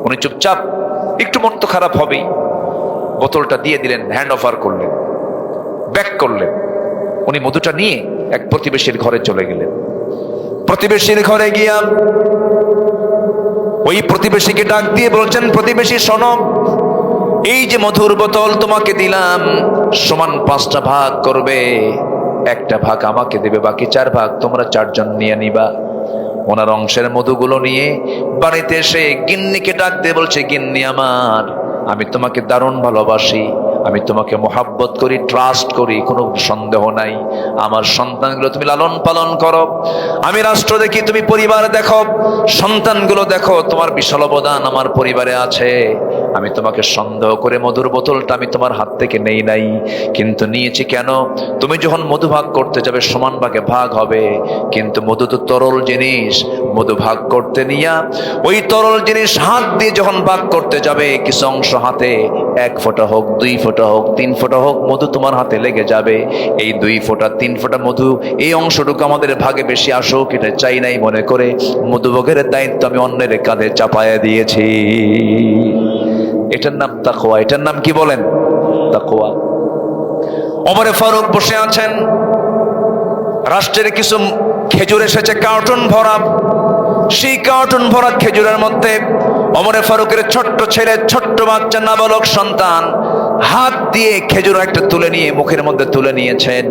Speaker 1: উনি চুপচাপ, একটু মন তো খারাপ হবেই, বোতলটা দিয়ে দিলেন, হ্যান্ড ওভার করলেন, ব্যাক করলেন। উনি মধুটা নিয়ে এক প্রতিবেশীর ঘরে চলে গেলেন। প্রতিবেশীর ঘরে গিয়া ওই প্রতিবেশীকে ডাক দিয়ে বলছেন, প্রতিবেশী শোনো, এই যে মধুর বোতল তোমাকে দিলাম, সমান 5টা ভাগ করবে, একটা ভাগ আমাকে দেবে, বাকি 4 ভাগ তোমরা 4 জন নিয়ে নিবা। ওনার অংশের মধুগুলো নিয়ে বাড়িতে এসে গিন্নিকে ডাক দিয়ে বলছে, গিন্নি আমার, আমি তোমাকে দারুণ ভালোবাসি, আমি তোমাকে মোহাব্বত করি, ট্রাস্ট করি, কোনো সন্দেহ নাই। আমার সন্তানগুলো তুমি লালন পালন করো, আমি রাষ্ট্র দেখি, তুমি পরিবার দেখো, সন্তানগুলো দেখো, তোমার বিশাল অবদান আমার পরিবারে আছে। আমি তোমাকে সন্দেহ করে মধুর বোতলটা আমি তোমার হাত থেকে নেই নাই, কিন্তু নিয়েছি কেন? তুমি যখন মধু ভাগ করতে যাবে সমান ভাগে ভাগ হবে, কিন্তু মধু তো তরল জিনিস, মধু ভাগ করতে নিয়া ওই তরল জিনিস হাত দিয়ে যখন ভাগ করতে যাবে, কিছু অংশ হাতে 1 ফোঁটা হোক, 2 ফোঁটা হোক, 3 ফোঁটা হোক, মধু তোমার হাতে লেগে যাবে। এই 2 ফোঁটা 3 ফোঁটা মধু, এই অংশটুকু আমাদের ভাগে বেশি আসুক এটা চাই নাই মনে করে মধুভোগের দায়িত্ব আমি অন্যের কাঁধে চাপায়া দিয়েছি। এটার নাম তাকওয়া। এটার নাম কি বলেন? তাকওয়া। ওমরে ফারুক বসে আছেন, রাষ্ট্রের কিছু খেজুর এসেছে কার্টুন ভরা, সেই কার্টুন ভরা খেজুরের মধ্যে ওমরে ফারুকের ছোট্ট ছেলে, ছোট্ট বাচ্চা, নাবালক সন্তান হাত দিয়ে খেজুর একটা তুলে নিয়ে মুখের মধ্যে তুলে নিয়েছেন।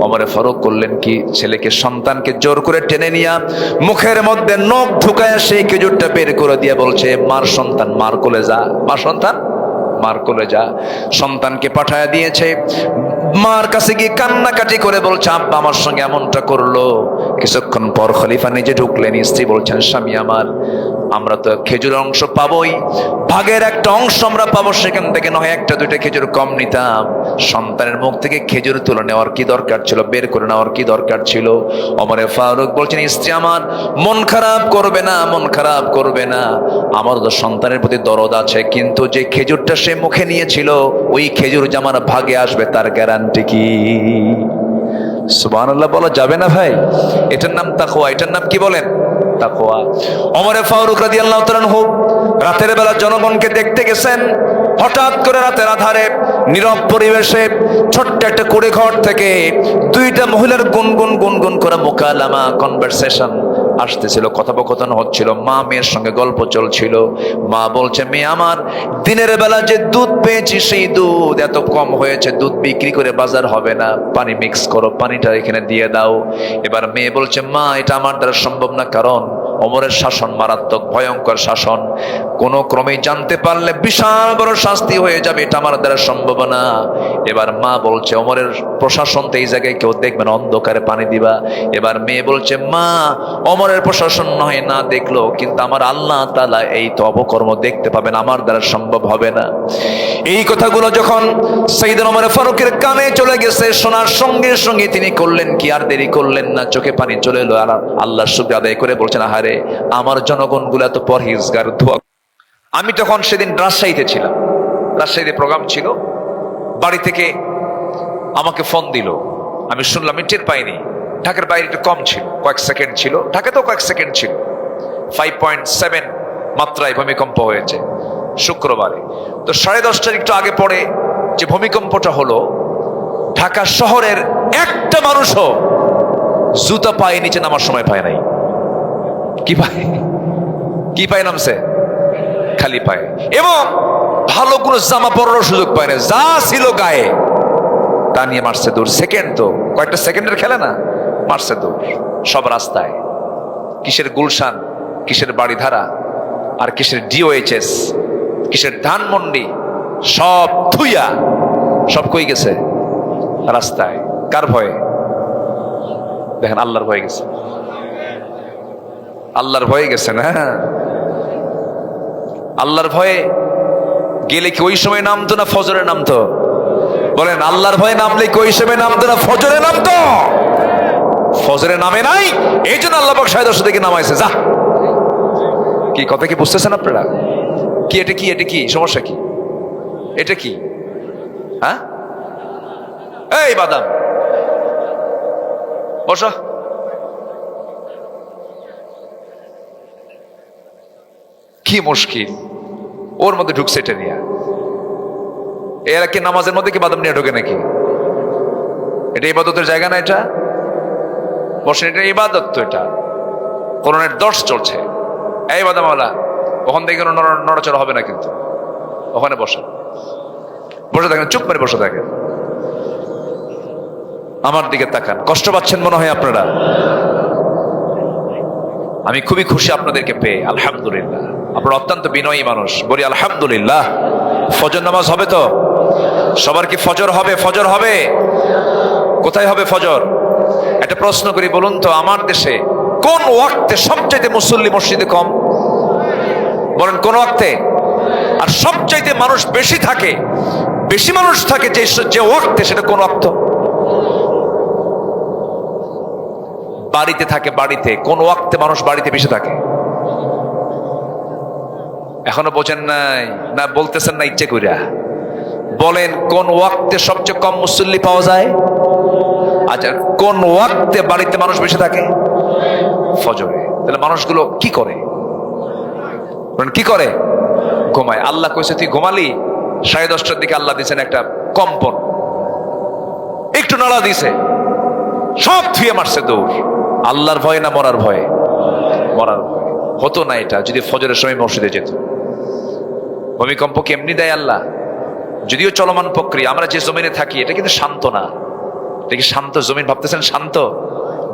Speaker 1: ওমরে ফারুক করলেন কি, ছেলেকে, সন্তানকে জোর করে টেনে নিয়ে মুখের মধ্যে নখ ঢুকায় সেই খেজুরটা বের করে দিয়ে বলছে, মার সন্তান, মার কোলে যা, মা সন্তান মার কোলে যা। সন্তানকে পাঠায় দিয়েছে, মার কাছে গিয়ে কান্নাকাটি করে বলছে, আব্বা আমার সঙ্গে এমনটা করলো। কিছুক্ষণ পর খলিফা নিজে ঢুকলেন, স্ত্রী বলছেন, স্বামী আমার, আমরা তো খেজুরের অংশ পাবোই, ভাগের একটা অংশ আমরা পাবো, সেখান থেকে নয় 1টা 2টা খেজুর কম নিতাম। সন্তানের মুখ থেকে খেজুর তুলে নেওয়ার কি দরকার ছিল, বের করে নেওয়ার কি দরকার ছিল? ওমরে ফারুক বলছেন, স্ত্রী আমার, মন খারাপ করবে না, মন খারাপ করবে না, আমার তো সন্তানের প্রতি দরদ আছে, কিন্তু যে খেজুরটা সে মুখে নিয়েছিল ওই খেজুর যে আমার ভাগে আসবে তার গ্যারান্টি কি? সুবহানাল্লাহ বলা যাবে না ভাই? এটার নাম তাকওয়া। এটার নাম কি বলেন? তাকওয়া। ওমরে ফারুক রাদিয়াল্লাহু তাআলা আনহু রাতের বেলা জনগণকে দেখতে গেছেন। হঠাৎ করে রাতের আধারে নীরব পরিবেশে ছোট্ট একটা কুড়ে ঘর থেকে 2টা মহিলার গুনগুন গুনগুন করে মুকালামা, কনভারসেশন আসতেছিল, কথোপকথন হচ্ছিল, মা মেয়ের সঙ্গে গল্প চলছিল। মা বলছে, মেয়ে আমার, দিনের বেলা যে দুধ পেয়েছি সেই দুধ এত কম হয়েছে, দুধ বিক্রি করে বাজার হবে না, পানি মিক্স করো, পানিটা এখানে দিয়ে দাও। এবার মেয়ে বলছে, মা এটা আমার দ্বারা সম্ভব না, কারণ ওমরের শাসন মারাত্মক, ভয়ঙ্কর শাসন, কোনো ক্রমেই জানতে পারলে বিশাল বড় শাস্তি হয়ে যাবে, এটা আমার দ্বারা সম্ভব না। এবার মা বলছে, ওমরের প্রশাসন তো এই জায়গায় কেউ দেখবে না, অন্ধকারে পানি দিবা। এবার মেয়ে বলছে, মা, ওমরের প্রশাসন নয় না দেখলো, কিন্তু আমার আল্লাহ তাআলা এই তো অপকর্ম দেখতে পাবেন, আমার দ্বারা সম্ভব হবে না। এই কথাগুলো যখন সাইয়েদনা ওমর ফারুকের কানে চলে গেছে, শোনার সঙ্গে সঙ্গে তিনি করলেন কি, আর দেরি করলেন না, চোখে পানি চলে এলো, আর আল্লাহর শুকরিয়া আদায় করে বলছেন, আহারে আমার জনগণগুলো এত পরহেজগার, দোয়া। আমি তখন সেদিন রাজশাহীতে ছিলাম, রাজশাহীতে প্রোগ্রাম ছিল, বাড়ি থেকে আমাকে ফোন দিল, আমি শুনলাম, আমি টের পাইনি, ঢাকার বাইরে একটু কম ছিল, কয়েক সেকেন্ড ছিল, ঢাকাতেও কয়েক সেকেন্ড ছিল, 5.7 মাত্রায় ভূমিকম্প হয়েছে শুক্রবারে। তো 10:30 একটু আগে পরে যে ভূমিকম্পটা হলো, ঢাকা শহরের একটা মানুষও জুতা পায়ে নিচে নামার সময় পায় নাই। কি পায় নামছে? খালি পায়ে, এবং ভালো কোনো জামা পরারও সুযোগ পায় না, যা ছিল গায়ে তা নিয়ে মারছে দৌড়। সেকেন্ড তো কয়েকটা সেকেন্ডের খেলে না, মারছে দৌড় সব রাস্তায়। কিসের গুলশান, কিসের বাড়িধারা, আর কিসের ডিওএইচএস, কিসের ধানমন্ডি, সব থুইয়া সব কই গেছে রাস্তায়। কার ভয়ে? দেখেন আল্লাহর ভয়ে গেছে, আল্লাহর ভয়ে গেছে না। আল্লাহর ভয়ে গেলে কি ওই সময় নামতো না ফজরে নামতো? বলেন, আল্লাহর ভয়ে নামলে কি ওই সময় নামতো না ফজরে নামতো? ফজরে নামে নাই, এই জন্য আল্লাহ পাক 10:30 থেকে নামাইছে। যা, কি কথা কি বুঝতেছেন আপনারা? কি এটা, কি এটা, কি সমস্যা, কি এটা, কি হ্যাঁ? এই বাদাম বসো। কি মুশকিল, ওর মধ্যে ঢুকছে এটা নিয়ে। এরা কি নামাজের মধ্যে কি বাদাম নিয়ে ঢোকে নাকি? এটা ইবাদতের জায়গা না, এটা বসেন, এটা ইবাদত তো, এটা কোরআনের দর্শ চলছে। এই বাদামওয়ালা, ওখান থেকে কোনো নড়াচড়া হবে না, কিন্তু ওখানে বসে বসে থাকেন, চুপ করে বসে থাকেন। আমার দিকে তাকান, কষ্ট পাচ্ছেন মনে হয় আপনারা। আমি খুবই খুশি আপনাদেরকে পেয়ে, আলহামদুলিল্লাহ। আপনারা অত্যন্ত বিনয়ী মানুষ, বলি আলহামদুলিল্লাহ। ফজর নামাজ হবে তো? সবার কি ফজর হবে? ফজর হবে? কোথায় হবে ফজর? একটা প্রশ্ন করি, বলুন তো, আমার দেশে কোন ওয়াক্তে সবচাইতে মুসল্লি মসজিদে কম? বলেন কোন ওয়াক্তে? আর সবচাইতে মানুষ বেশি থাকে, বেশি মানুষ থাকে যে ওয়াক্তে, সেটা কোন ওয়াক্ত? বাড়িতে থাকে। বাড়িতে কোন ওয়াক্তে মানুষ বাড়িতে বেশি থাকে? এখনো বোঝেন নাই না? বলতেছেন না ইচ্ছে কইরা? বলেন, কোন ওয়াক্তে সবচেয়ে কম মুসল্লি পাওয়া যায়? আচ্ছা, কোন ওয়াক্তে বাড়িতে মানুষ বেশি থাকে? ফজরে। তাহলে মানুষগুলো কি করে? কি করে? ঘুমায়। আল্লাহ কইছে তুই ঘুমালি, 10:30টার দিকে আল্লাহ দিয়েছেন একটা কম্পন, একটু নাড়া দিছে, সব থুয়ে মারছে দৌড়। আল্লাহর ভয় না মরার ভয়? মরার ভয়। হতো না এটা যদি ফজরের সময় মসজিদে যেত। ভূমিকম্প কেমনি দেয় আল্লাহ? যদিও চলমান প্রক্রিয়া, আমরা যে জমিনে থাকি এটা কিন্তু শান্ত না। এটা কি শান্ত জমিন ভাবতেছেন? শান্ত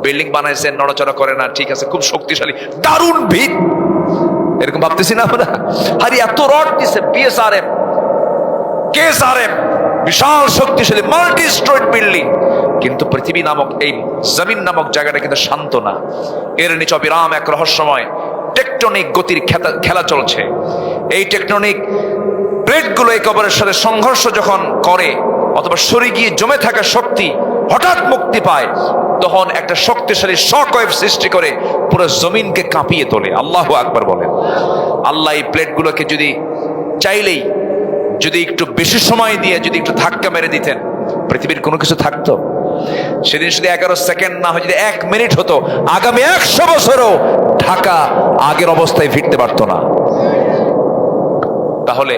Speaker 1: বিল্ডিং বানাইছেন, নড়াচড়া করে না, ঠিক আছে, খুব শক্তিশালী, দারুণ ভিত, এরকম ভাবতেছি না আমরা? আরে এত রড দিছে, বিএসআরএম, কেএসআরএম, বিশাল শক্তিশালী মাল্টি স্ট্রয়েড বিল্ডিং, কিন্তু পৃথিবী নামক এই জমিন নামক জায়গাটা কিন্তু শান্ত না। এর নিচে অবিরাম এক রহস্যময় টেকটনিক গতির খেলা চলছে। এই টেকটনিক প্লেটগুলো একেবারের সাথে সংঘর্ষ যখন করে, অথবা সরে গিয়ে জমে থাকা শক্তি হঠাৎ মুক্তি পায়, তখন একটা শক্তিশালী শক ওয়েভ সৃষ্টি করে পুরো জমিনকে কাঁপিয়ে তোলে। আল্লাহু আকবার বলেন। আল্লাহ এই প্লেটগুলোকে যদি চাইলেই, যদি একটু বেশি সময় দিয়ে যদি একটু ধাক্কা মেরে দিতেন, পৃথিবীর কোনো কিছু থাকতো? সেদিন শুধু 11 সেকেন্ড না হয়, যদি 1 মিনিট হতো, আগামী 100 বছরও ঢাকা আগের অবস্থায় ফিরতে পারতো না। তাহলে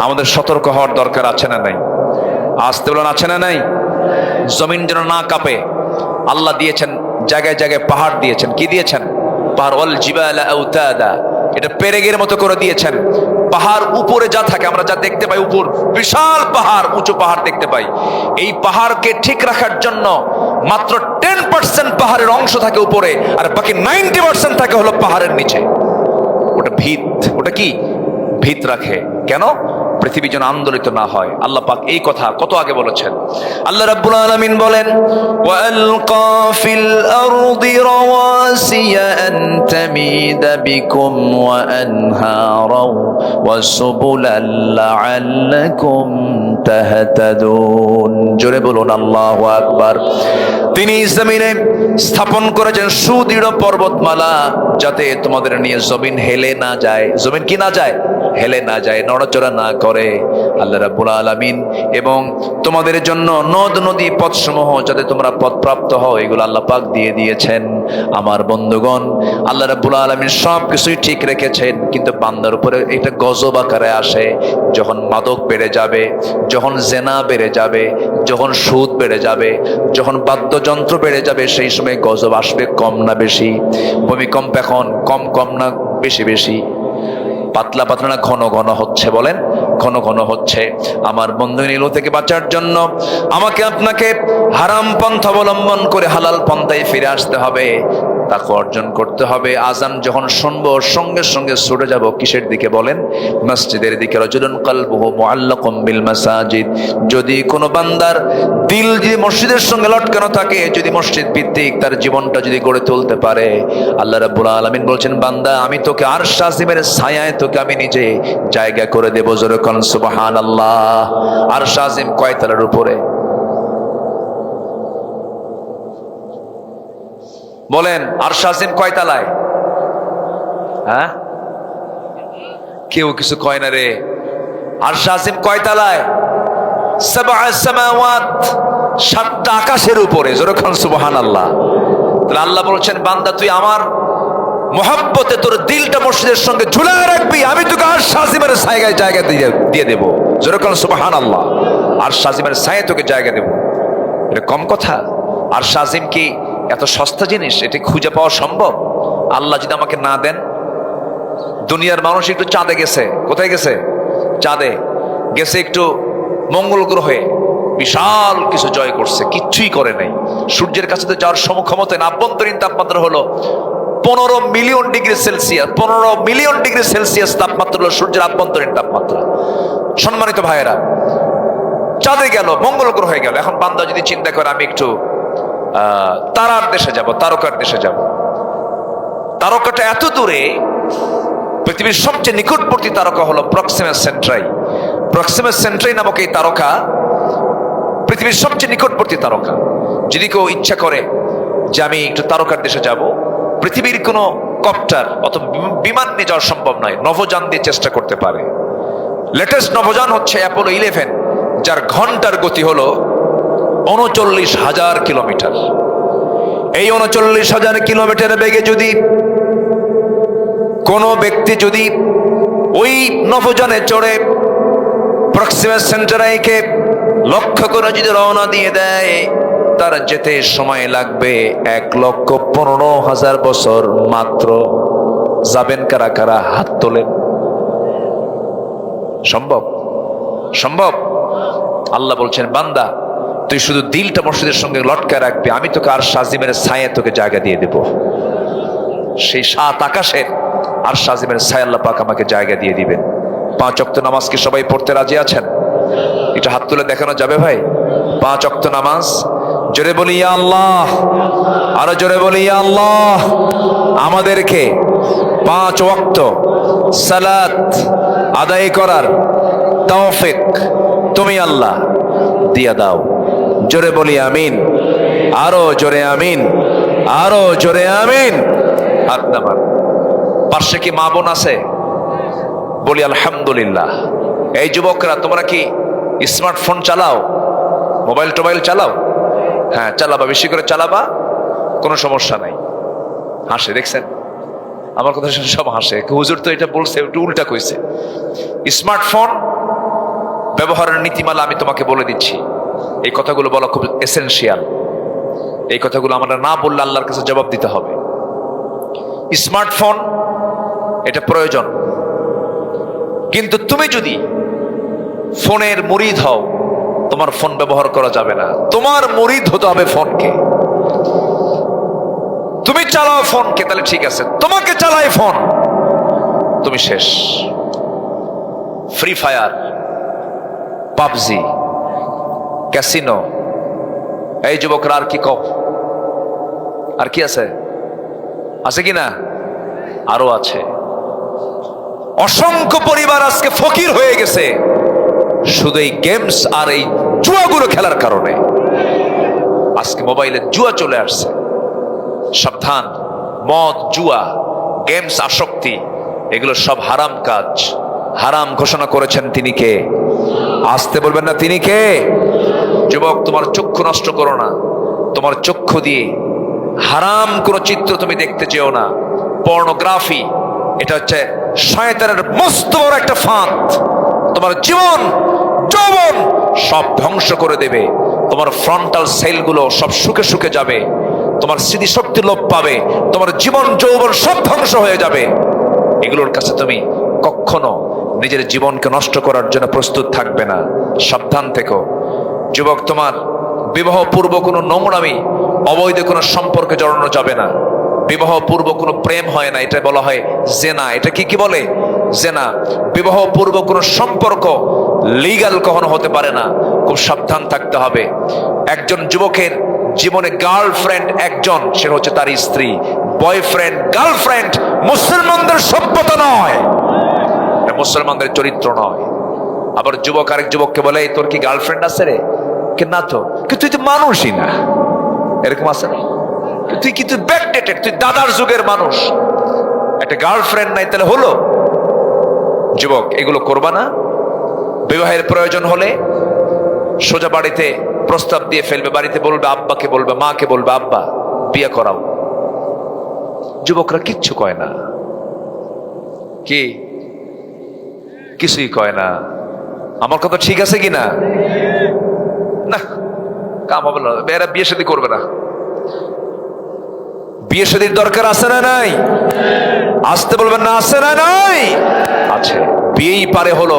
Speaker 1: আমাদের সতর্ক হওয়ার দরকার আছে না নাই? আসতে বলেন, আছে না নাই? জমিন যেন না কাঁপে, আল্লাহ দিয়েছেন জায়গায় জায়গায় পাহাড় দিয়েছেন। কি দিয়েছেন? পাহাড়, ওয়াল জিবালা আওতাদা, এটা পেরেগের মতো করে দিয়েছেন। পাহাড় উপরে যা থাকে, আমরা যা দেখতে পাই, উপর বিশাল পাহাড়, উঁচু পাহাড় দেখতে পাই, এই পাহাড়কে ঠিক রাখার জন্য মাত্র 10% পাহাড়ের অংশ থাকে উপরে, আর বাকি 90% থাকে হলো পাহাড়ের নিচে। ওটা ভিত, ওটা কি ভিত রাখে। কেন? পৃথিবী যেন আন্দোলিত না হয়। আল্লাহ পাক এই কথা কত আগে বলেছেন। আল্লাহ রাব্বুল আলামিন বলেন, ওয়ালকা ফিল আরদি রাওয়াসিয়া আন তামিদা বিকুম ওয়া আনহারা ওয়া সুবুলাল লাআল্লাকুম তাহতাদুন। জোরে বলুন আল্লাহু আকবার। তিনি জমিনে স্থাপন করেছেন সুদৃঢ় পর্বতমালা, যাতে তোমাদের নিয়ে জমিন হেলে না যায়। জমিন কি না যায়? হেলে না যায়, নড়াচড়া না করে। আল্লাহ রাব্বুল আলামিন এবং তোমাদের জন্য নদ নদী পথসমূহ যাতে তোমরা পথপ্রাপ্ত হও, এগুলো আল্লাহ পাক দিয়ে দিয়েছেন। আমার বন্ধুগণ, আল্লাহ রাব্বুল আলামিন সব কিছুই ঠিক রেখেছেন, কিন্তু বান্দার উপরে এটা গজব আকারে আসে। যখন মাদক বেড়ে যাবে, যখন জেনা বেড়ে যাবে, যখন সুদ বেড়ে যাবে, যখন বাদ্যযন্ত্র বেড়ে যাবে, সেই সময় গজব আসবে। কম না বেশি? ভূমিকম্প এখন কম কম না বেশি বেশি? পাতলা পাতলা না ঘন ঘন হচ্ছে? বলেন, ঘন ঘন হচ্ছে। আমার বন্ধু নীল থেকে বাঁচার জন্য আমাকে আপনাকে হারাম পন্থা অবলম্বন করে হালাল পন্থায় ফিরে আসতে হবে, তাকে অর্জন করতে হবে। আজান যখন শুনবো সঙ্গে সঙ্গে ছুটে যাব কিসের দিকে? বলেন, মসজিদের দিকে। রাজুলুন কলবুহু মুআল্লাকুম বিল মাসাজিদ, যদি কোনো বান্দার দিল যদি মসজিদের সঙ্গে লটকানো থাকে, যদি মসজিদ ভিত্তিক তার জীবনটা যদি গড়ে তুলতে পারে, আল্লাহ রাব্বুল আলামিন বলছেন, বান্দা আমি তোকে আরশ আজিমের ছায়ায় তোকে আমি নিজে জায়গা করে দেব। জোরে কোন সুবহানাল্লাহ। আরশ আজিম কয় তলার উপরে? বলেন, আরশ আজিম কয় তলায়? হ্যাঁ, কেউ কিছু কয় না রে। আরশ আজিম কয় তলায়? সাবআ সামাওয়াত, সাতটা আকাশের উপরে। জোরে কোন সুবহানাল্লাহ। তাহলে আল্লাহ বলছেন, বান্দা তুই আমার মোহাব্বতে তোর দিলটা মসজিদের সঙ্গে ঝুলায় রাখবি, আমি তোকে আরশ আজিমের ছায়ায় জায়গা দিয়ে দেব। জোরে কোন সুবহানাল্লাহ। আরশ আজিমের ছায়ায় তোকে জায়গা দেব। এটা কম কথা? আরশ আজিম কি এত সস্তা জিনিস? এটি খুঁজে পাওয়া সম্ভব? আল্লাহ যদি আমাকে না দেন? দুনিয়ার মানুষ একটু চাঁদে গেছে। কোথায় গেছে? চাঁদে গেছে, একটু মঙ্গল গ্রহে বিশাল কিছু জয় করছে, কিচ্ছুই করে নাই। সূর্যের কাছে তো যাওয়ার সমক্ষমতা না। আভ্যন্তরীণ তাপমাত্রা হলো 15 million degree Celsius. 15 million degree Celsius তাপমাত্রা হলো সূর্যের আভ্যন্তরীণ তাপমাত্রা। সম্মানিত ভাইয়েরা, চাঁদে গেল, মঙ্গল গ্রহে গেল। এখন বান্দা যদি চিন্তা করে আমি একটু তারার দেশে যাব, তারকার দেশে যাব। তারকাটা এত দূরে, পৃথিবীর সবচেয়ে নিকটবর্তী তারকা হলো প্রক্সিমা সেন্ট্রাই। প্রক্সিমা সেন্ট্রাই নামক এই তারকা পৃথিবীর সবচেয়ে নিকটবর্তী তারকা। যদি কেউ ইচ্ছা করে যে আমি একটু তারকার দেশে যাব, পৃথিবীর কোনো কপ্টার অথবা বিমান নিয়ে যাওয়া সম্ভব নয়, নভোযান দিয়ে চেষ্টা করতে পারে। লেটেস্ট নভোযান হচ্ছে অ্যাপোলো 11, যার ঘন্টার গতি হলো 39,000 কিলোমিটার। এই 39,000 কিলোমিটার বেগে যদি কোনো ব্যক্তি যদি ওই নভোযানে চড়ে প্রক্সিমা সেন্টারাইকে লক্ষ্য করে যদি রওনা দিয়ে দেয়, তার যেতে সময় লাগবে 1,15,000 বছর মাত্র। যাবেন কারা কারা? হাত তোলেন। সম্ভব? সম্ভব? আল্লাহ বলছেন, বান্দা তুই শুধু দিলটা মসজিদের সঙ্গে লটকায় রাখবি, আমি তোকে আরশ আজিমের ছায়ায় তোকে জায়গা দিয়ে দেব। সেই 7 আকাশের আরশ আজিমের ছায়া আল্লাহ পাক আমাকে জায়গা দিয়ে দিবেন। 5 ওয়াক্ত নামাজ কি সবাই পড়তে রাজি আছেন? এটা হাত তুলে দেখানো যাবে ভাই? 5 ওয়াক্ত নামাজ জোরে বলি ইয়া আল্লাহ, আরো জোরে বলি ইয়া আল্লাহ। আমাদেরকে 5 ওয়াক্ত সালাত আদায় করার তৌফিক তুমি আল্লাহ দিয়া দাও। জোরে বলি আমিন, আরো জোরে আমিন, আরো জোরে আমিন। হাত নামান। পাশে কি মা বোন আছে? বলি আলহামদুলিল্লাহ। এই যুবকরা, তোমরা কি স্মার্টফোন চালাও? মোবাইল টোবাইল চালাও? হ্যাঁ, চালাবা, বেশি করে চালাবা, কোনো সমস্যা নাই। হাসে, দেখছেন আমার কথা শুনে সব হাসে। হুজুর তো এটা বলছে, একটু উল্টা কইছে। স্মার্টফোন ব্যবহারের নীতিমালা আমি তোমাকে বলে দিচ্ছি। এই কথাগুলো বলা খুব এসেনশিয়াল। এই কথাগুলো আমরা না বললে আল্লাহর কাছে জবাব দিতে হবে। স্মার্টফোন এটা প্রয়োজন, কিন্তু তুমি যদি ফোনের মুরিদ হও, তোমার ফোন ব্যবহার করা যাবে না। তোমার মুরিদ হতে হবে ফোনকে। তুমি চালাও ফোনকে, তাহলে ঠিক আছে। তোমাকে চালায় ফোন, তুমি শেষ। ফ্রি ফায়ার, পাবজি, ক্যাসিনো, এই যুবকরা আর কি কও? আর কি আছে? আছে কি না? আরো আছে। অসংখ্য পরিবার আজকে ফকির হয়ে গেছে শুধু এই গেমস আর এই জুয়াগুলো খেলার কারণে। আজকে মোবাইলে জুয়া চলে আসছে। সাবধান, মদ, জুয়া, গেমস, আসক্তি, এগুলো সব হারাম কাজ। হারাম ঘোষণা করেছেন তিনি কে? আসতে বলবেন না, তিনি কে? যুবক, তোমার চক্ষু নষ্ট করো না। তোমার চক্ষু দিয়ে হারাম কোন চিত্র তুমি দেখতে চেও না। পর্নোগ্রাফি এটা হচ্ছে শয়তানের মস্ত বড় একটা ফাঁদ। তোমার জীবন যৌবন সব ধ্বংস করে দেবে। তোমার ফ্রন্টাল সেলগুলো সব শুকে শুকে যাবে। তোমার স্মৃতিশক্তি লোপ পাবে। তোমার জীবন যৌবন সব ধ্বংস হয়ে যাবে। এগুলোর কাছে তুমি কখনো নিজের জীবনকে নষ্ট করার জন্য প্রস্তুত থাকবে না। সাবধান থেকো যুবক, তোমার বিবাহ পূর্ব কোনো নোংরামি, অবৈধ কোনো সম্পর্কে জড়ানো যাবে না। বিবাহ পূর্ব কোনো প্রেম হয় না, এটা বলা হয় জেনা। এটা কি বলে? জেনা। বিবাহ পূর্ব কোনো সম্পর্ক লিগ্যাল কখনো হতে পারে না। খুব সাবধান থাকতে হবে। একজন যুবকের জীবনে গার্লফ্রেন্ড একজন, সে হচ্ছে তার স্ত্রী। বয়ফ্রেন্ড, গার্লফ্রেন্ড মুসলমানদের সভ্যতা নয়, এটা মুসলমানদের চরিত্র নয়। আবার যুবক আরেক যুবককে বলে, তোর কি গার্লফ্রেন্ড আছে রে? না তো। কিন্তু তুই তো মানুষই না, এরকম আছে না? তুই কি, তুই ব্যাকডেটেড, তুই দাদার যুগের মানুষ, একটা গার্লফ্রেন্ড নাই, তাহলে হলো? যুবক, এগুলো করবা না। বিবাহের প্রয়োজন হলে সোজা বাড়িতে প্রস্তাব দিয়ে ফেলবে, বাড়িতে বলবে, আব্বাকে বলবে, মাকে বলবে, আব্বা বিয়ে করাও। যুবকরা কিচ্ছু কয় না, কি কিছুই কয় না। আমার কথা ঠিক আছে কিনা? না, কাম হবে না, এরা বিয়ে শাদী করবে না। বিয়ে শাদীর দরকার আছে না নাই? আসতে বলবেন না, আছে না নাই? আছে। বিয়েই পারে হলো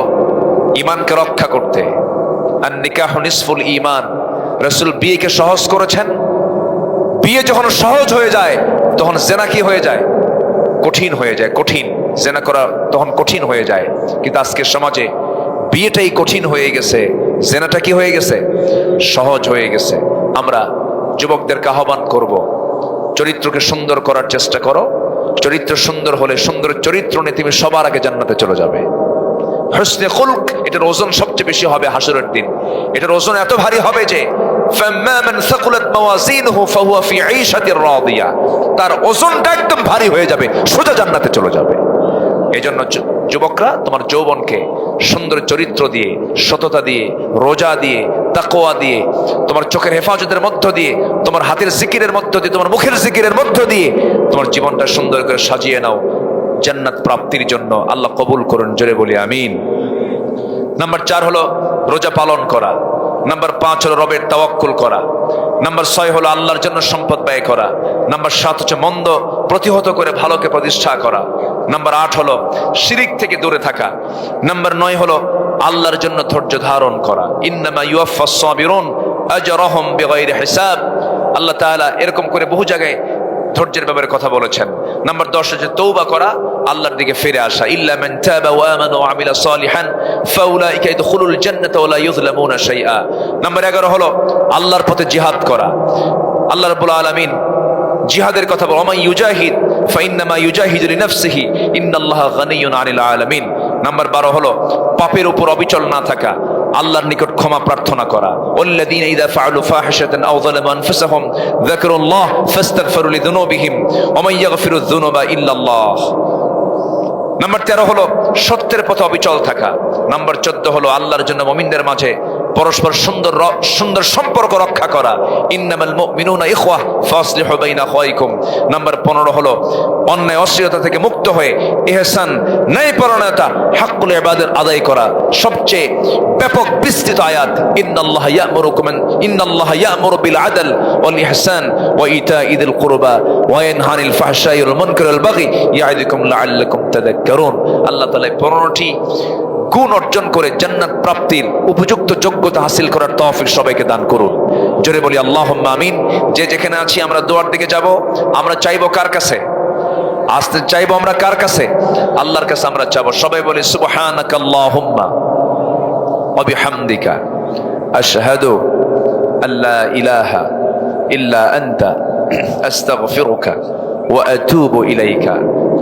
Speaker 1: ইমানকে রক্ষা করতে। আর নিকাহ নিসফুল ঈমান, রাসূল বিয়েকে সহজ করেছেন। বিয়ে যখন সহজ হয়ে যায় তখন জেনা কি হয়ে যায়? কঠিন হয়ে যায়। কঠিন জেনা করা তখন কঠিন হয়ে যায়। কিন্তু আজকের সমাজে বিয়েটাই কঠিন হয়ে গেছে, জেনাটা কি হয়ে গেছে? সহজ হয়ে গেছে। আমরা যুবকদেরকে আহ্বান করব, চরিত্রকে সুন্দর করার চেষ্টা করো। চরিত্র সুন্দর হলে, সুন্দর চরিত্র নিয়ে তুমি সবার আগে জান্নাতে চলে যাবে। হুসনে খুলক, এটার ওজন সবচেয়ে বেশি হবে হাসরের দিন। এটার ওজন এত ভারী হবে যে তার ওজনটা একদম ভারী হয়ে যাবে, সোজা জান্নাতে চলে যাবে। এই জন্য যুবকরা তোমার যৌবনকে সুন্দর চরিত্র দিয়ে, সততা দিয়ে, রোজা দিয়ে, তাকওয়া দিয়ে, তোমার চোখের হেফাজতের মধ্য দিয়ে, তোমার হাতের জিকিরের মধ্য দিয়ে, তোমার মুখের জিকিরের মধ্য দিয়ে তোমার জীবনটা সুন্দর করে সাজিয়ে নাও জান্নাত প্রাপ্তির জন্য। আল্লাহ কবুল করুন, জোরে বলি আমিন। নাম্বার 4 হলো রোজা পালন করা। নাম্বার 5 হলো রবের তাওয়াক্কুল করা। নাম্বার 6 হলো আল্লাহর জন্য সম্পদ ব্যয় করা। নাম্বার 7 হচ্ছে মন্দ প্রতিহত করে ভালোকে প্রতিষ্ঠা করা। নাম্বার 8 হলো শিরিক থেকে দূরে থাকা। নাম্বার 9 হলো আল্লাহর জন্য ধৈর্য ধারণ করা। ইন্নামা ইউয়াফফাস সাবিরুন আজরাহুম বিগাইরি হিসাব। আল্লাহ তাআলা এরকম করে বহু জায়গায় ধৈর্যের ব্যাপারে কথা বলেছেন। নাম্বার 10 হচ্ছে তওবা করা, আল্লাহর দিকে ফিরে আসা। ইল্লা মান তাবা ওয়া আমানা ওয়া আমিলা সালিহান ফাউলাইকা ইয়াদখুলুল জান্নাতা ওয়া লা ইউযলামুনা শাইআ। নাম্বার 11 হলো আল্লাহর পথে জিহাদ করা। আল্লাহ রাব্বুল আলামিন জিহাদের কথা বলেন, ওয়া মান ইউজাহিদ ফাইন্নামা ইউজাহিদু লিনাফসিহি ইন্নাল্লাহা গানিয়্যুন আনিল আলামিন। নাম্বার 12 হলো পাপের উপর অবিচল না থাকা, আল্লাহর নিকট ক্ষমা প্রার্থনা করা। ওয়াল্লাযীনা ইযা ফাআলু ফাহিশাতান আও যালামু আনফুসাহুম যাকারুল্লাহ ফাস্তাগফিরু লিযুনুবিহিম ওয়া মান ইয়াগফিরুয যুনুবা ইল্লাল্লাহ। নাম্বার 13 হলো সত্যের পথে অবিচল থাকা। নাম্বার 14 হলো আল্লাহর জন্য মুমিনদের মাঝে পরস্পর সুন্দর সম্পর্ক রক্ষা করা। ইন্নামাল মুমিনুনা ইখওয়া ফাসলিহু বাইনা আখাওয়াইকুম। নাম্বার 15 হলো অন্যায় অশ্লীলতা থেকে মুক্ত হয়ে ইহসান, ন্যায়পরায়ণতা, হাক্কুল ইবাদত আদায় করা। সবচেয়ে ব্যাপক বিস্তৃত আয়াত, ইন্নাল্লাহা ইয়া'মুরু বিল আদল ওয়াল ইহসান ওয়া ইতাইযিল কুরবা ওয়া ইয়ানহা আনিল ফাহশাই ওয়াল মুনকারি ওয়াল বাগি ইয়া'iদুকুম লাআল্লাকুম তাযাক্কারুন। আল্লাহ তাআলা 15টি গুণ অর্জন করে জান্নাত প্রাপ্তির উপযুক্ত যোগ্যতা হাসিল করার তৌফিক সবাইকে দান করুন। জোরে বলি আল্লাহুম্মা আমিন। যে যেখানে আছি আমরা দোয়ার দিকে যাব। আমরা চাইবো কার কাছে? আসতে চাইবো আমরা কার কাছে? আল্লাহর কাছে আমরা চাইবো। সবাই বলি সুবহানাকা আল্লাহুম্মা ওয়া বিহামদিকা আশহাদু আল্লা ইলাহা ইল্লা আনতা আস্তাগফিরুকা ওয়া আতুবু ইলাইকা।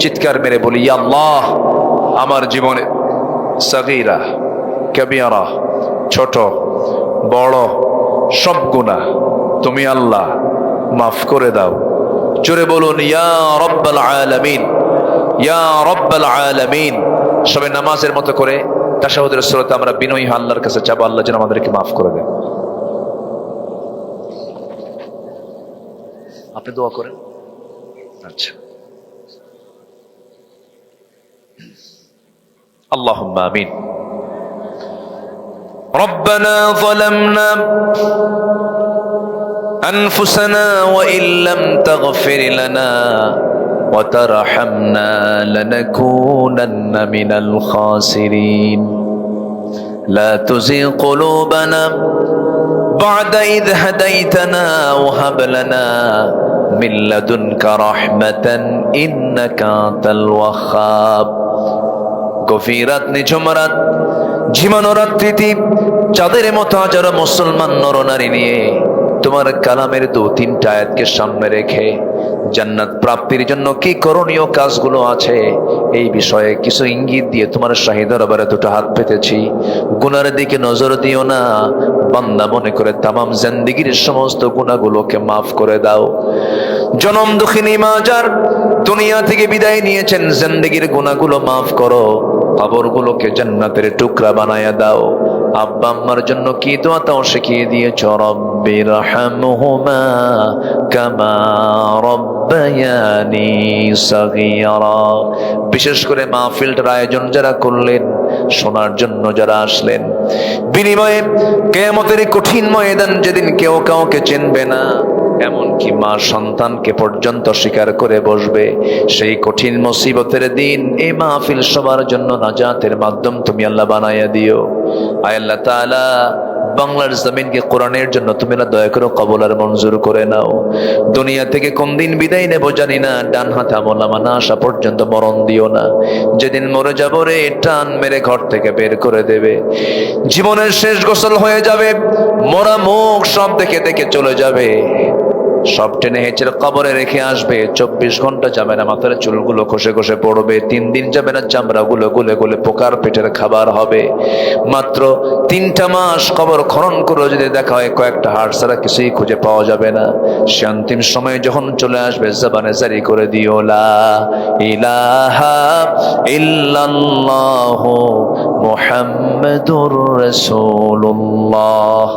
Speaker 1: চিৎকার মেরে বলি, ইয়া আল্লাহ, আমার জীবনে সাগীরা কাবীরা, ছোট বড় সব গুনাহ তুমি আল্লাহ মাফ করে দাও। জোরে বলুন ইয়া রাব্বাল আলামিন, ইয়া রাব্বাল আলামিন। সবাই নামাজের মতো করে তাশাহুদের সূরাতে আমরা বিনয়ী হয়ে আল্লাহর কাছে চাইবো, আল্লাহ যেন আমাদেরকে মাফ করে দেন। আপনি দোয়া করেন। আচ্ছা, আল্লাহুম্মা আমিন। ربنا ظلمنا أنفسنا وإن لم تغفر لنا وترحمنا لنكونن من الخاسرين لا تزغ قلوبنا بعد إذ هديتنا وهب لنا من لدنك رحمة إنك أنت الوهاب গভীর রাত নিঝুম রাত ঝিমানো রাত্রিতে চাঁদের মতো হাজারো মুসলমান নরনারী নিয়ে তোমার কালামের 2-3টা আয়াতকে সামনে রেখে জান্নাত প্রাপ্তির জন্য কি করণীয় কাজগুলো আছে এই বিষয়ে কিছু ইঙ্গিত দিয়ে তোমার শাহী দরবারে দুটো হাত পেতেছি। গুনার দিকে নজর দিও না, বান্দা মনে করে তামাম জিন্দেগীর সমস্ত গুনাহগুলোকে মাফ করে দাও। জনম দুঃখিনী মা যার দুনিয়া থেকে বিদায় নিয়েছেন, জিন্দেগীর গুনাহগুলো মাফ করো, কবরগুলোকে জান্নাতের টুকরা বানায়া দাও। আব্বা আম্মার জন্য কি দোয়া তাও শিখিয়ে দিয়েছ, রব্বির হামহুমা কামা রব্বায়ানি সাগীরা। বিশেষ করে মাহফিলটার আয়োজন যারা করলেন, শোনার জন্য যারা আসলেন, বিনিময়ে কিয়ামতের কঠিন ময়দান যেদিন কেউ কাউকে চিনবে না, এমনকি মা সন্তানকে পর্যন্ত স্বীকার করে বসবে, সেই কঠিন মুসিবতের দিন এই মাহফিল সবার জন্য নাজাতের মাধ্যম তুমি আল্লাহ বানাইয়া দিও। আয় আল্লাহ তাআলা, বাংলার জমিনকে কোরআনের জন্য তুমি না দয়া করে কবুল আর মঞ্জুর করে নাও। দুনিয়া থেকে কোন দিন বিদায় নেব জানি না, ডান হাতে আমল নামা না আসা পর্যন্ত মরণ দিও না। যেদিন মরে যাব রে, টান মেরে ঘর থেকে বের করে দেবে, জীবনের শেষ গোসল হয়ে যাবে, মরা মুখ সব দেখে দেখে চলে যাবে, সব টেনে হেঁচড়ে কবরে রেখে আসবে। 24 ঘন্টা যাবে না মাথার চুলগুলো খসে খসে পড়বে, 3 দিন যাবে না চামড়াগুলো গুলে গুলে পোকার পেটের খাবার হবে। মাত্র 3টা মাস কবর খনন করে যদি দেখা হয় কয়েকটা হাড় ছাড়া কিছুই খুঁজে পাওয়া যাবে না। সে অন্তিম সময়ে যখন চলে আসবে, জবানে জারি করে দিও লা ইলাহা ইল্লাল্লাহু মুহাম্মাদুর রাসূলুল্লাহ।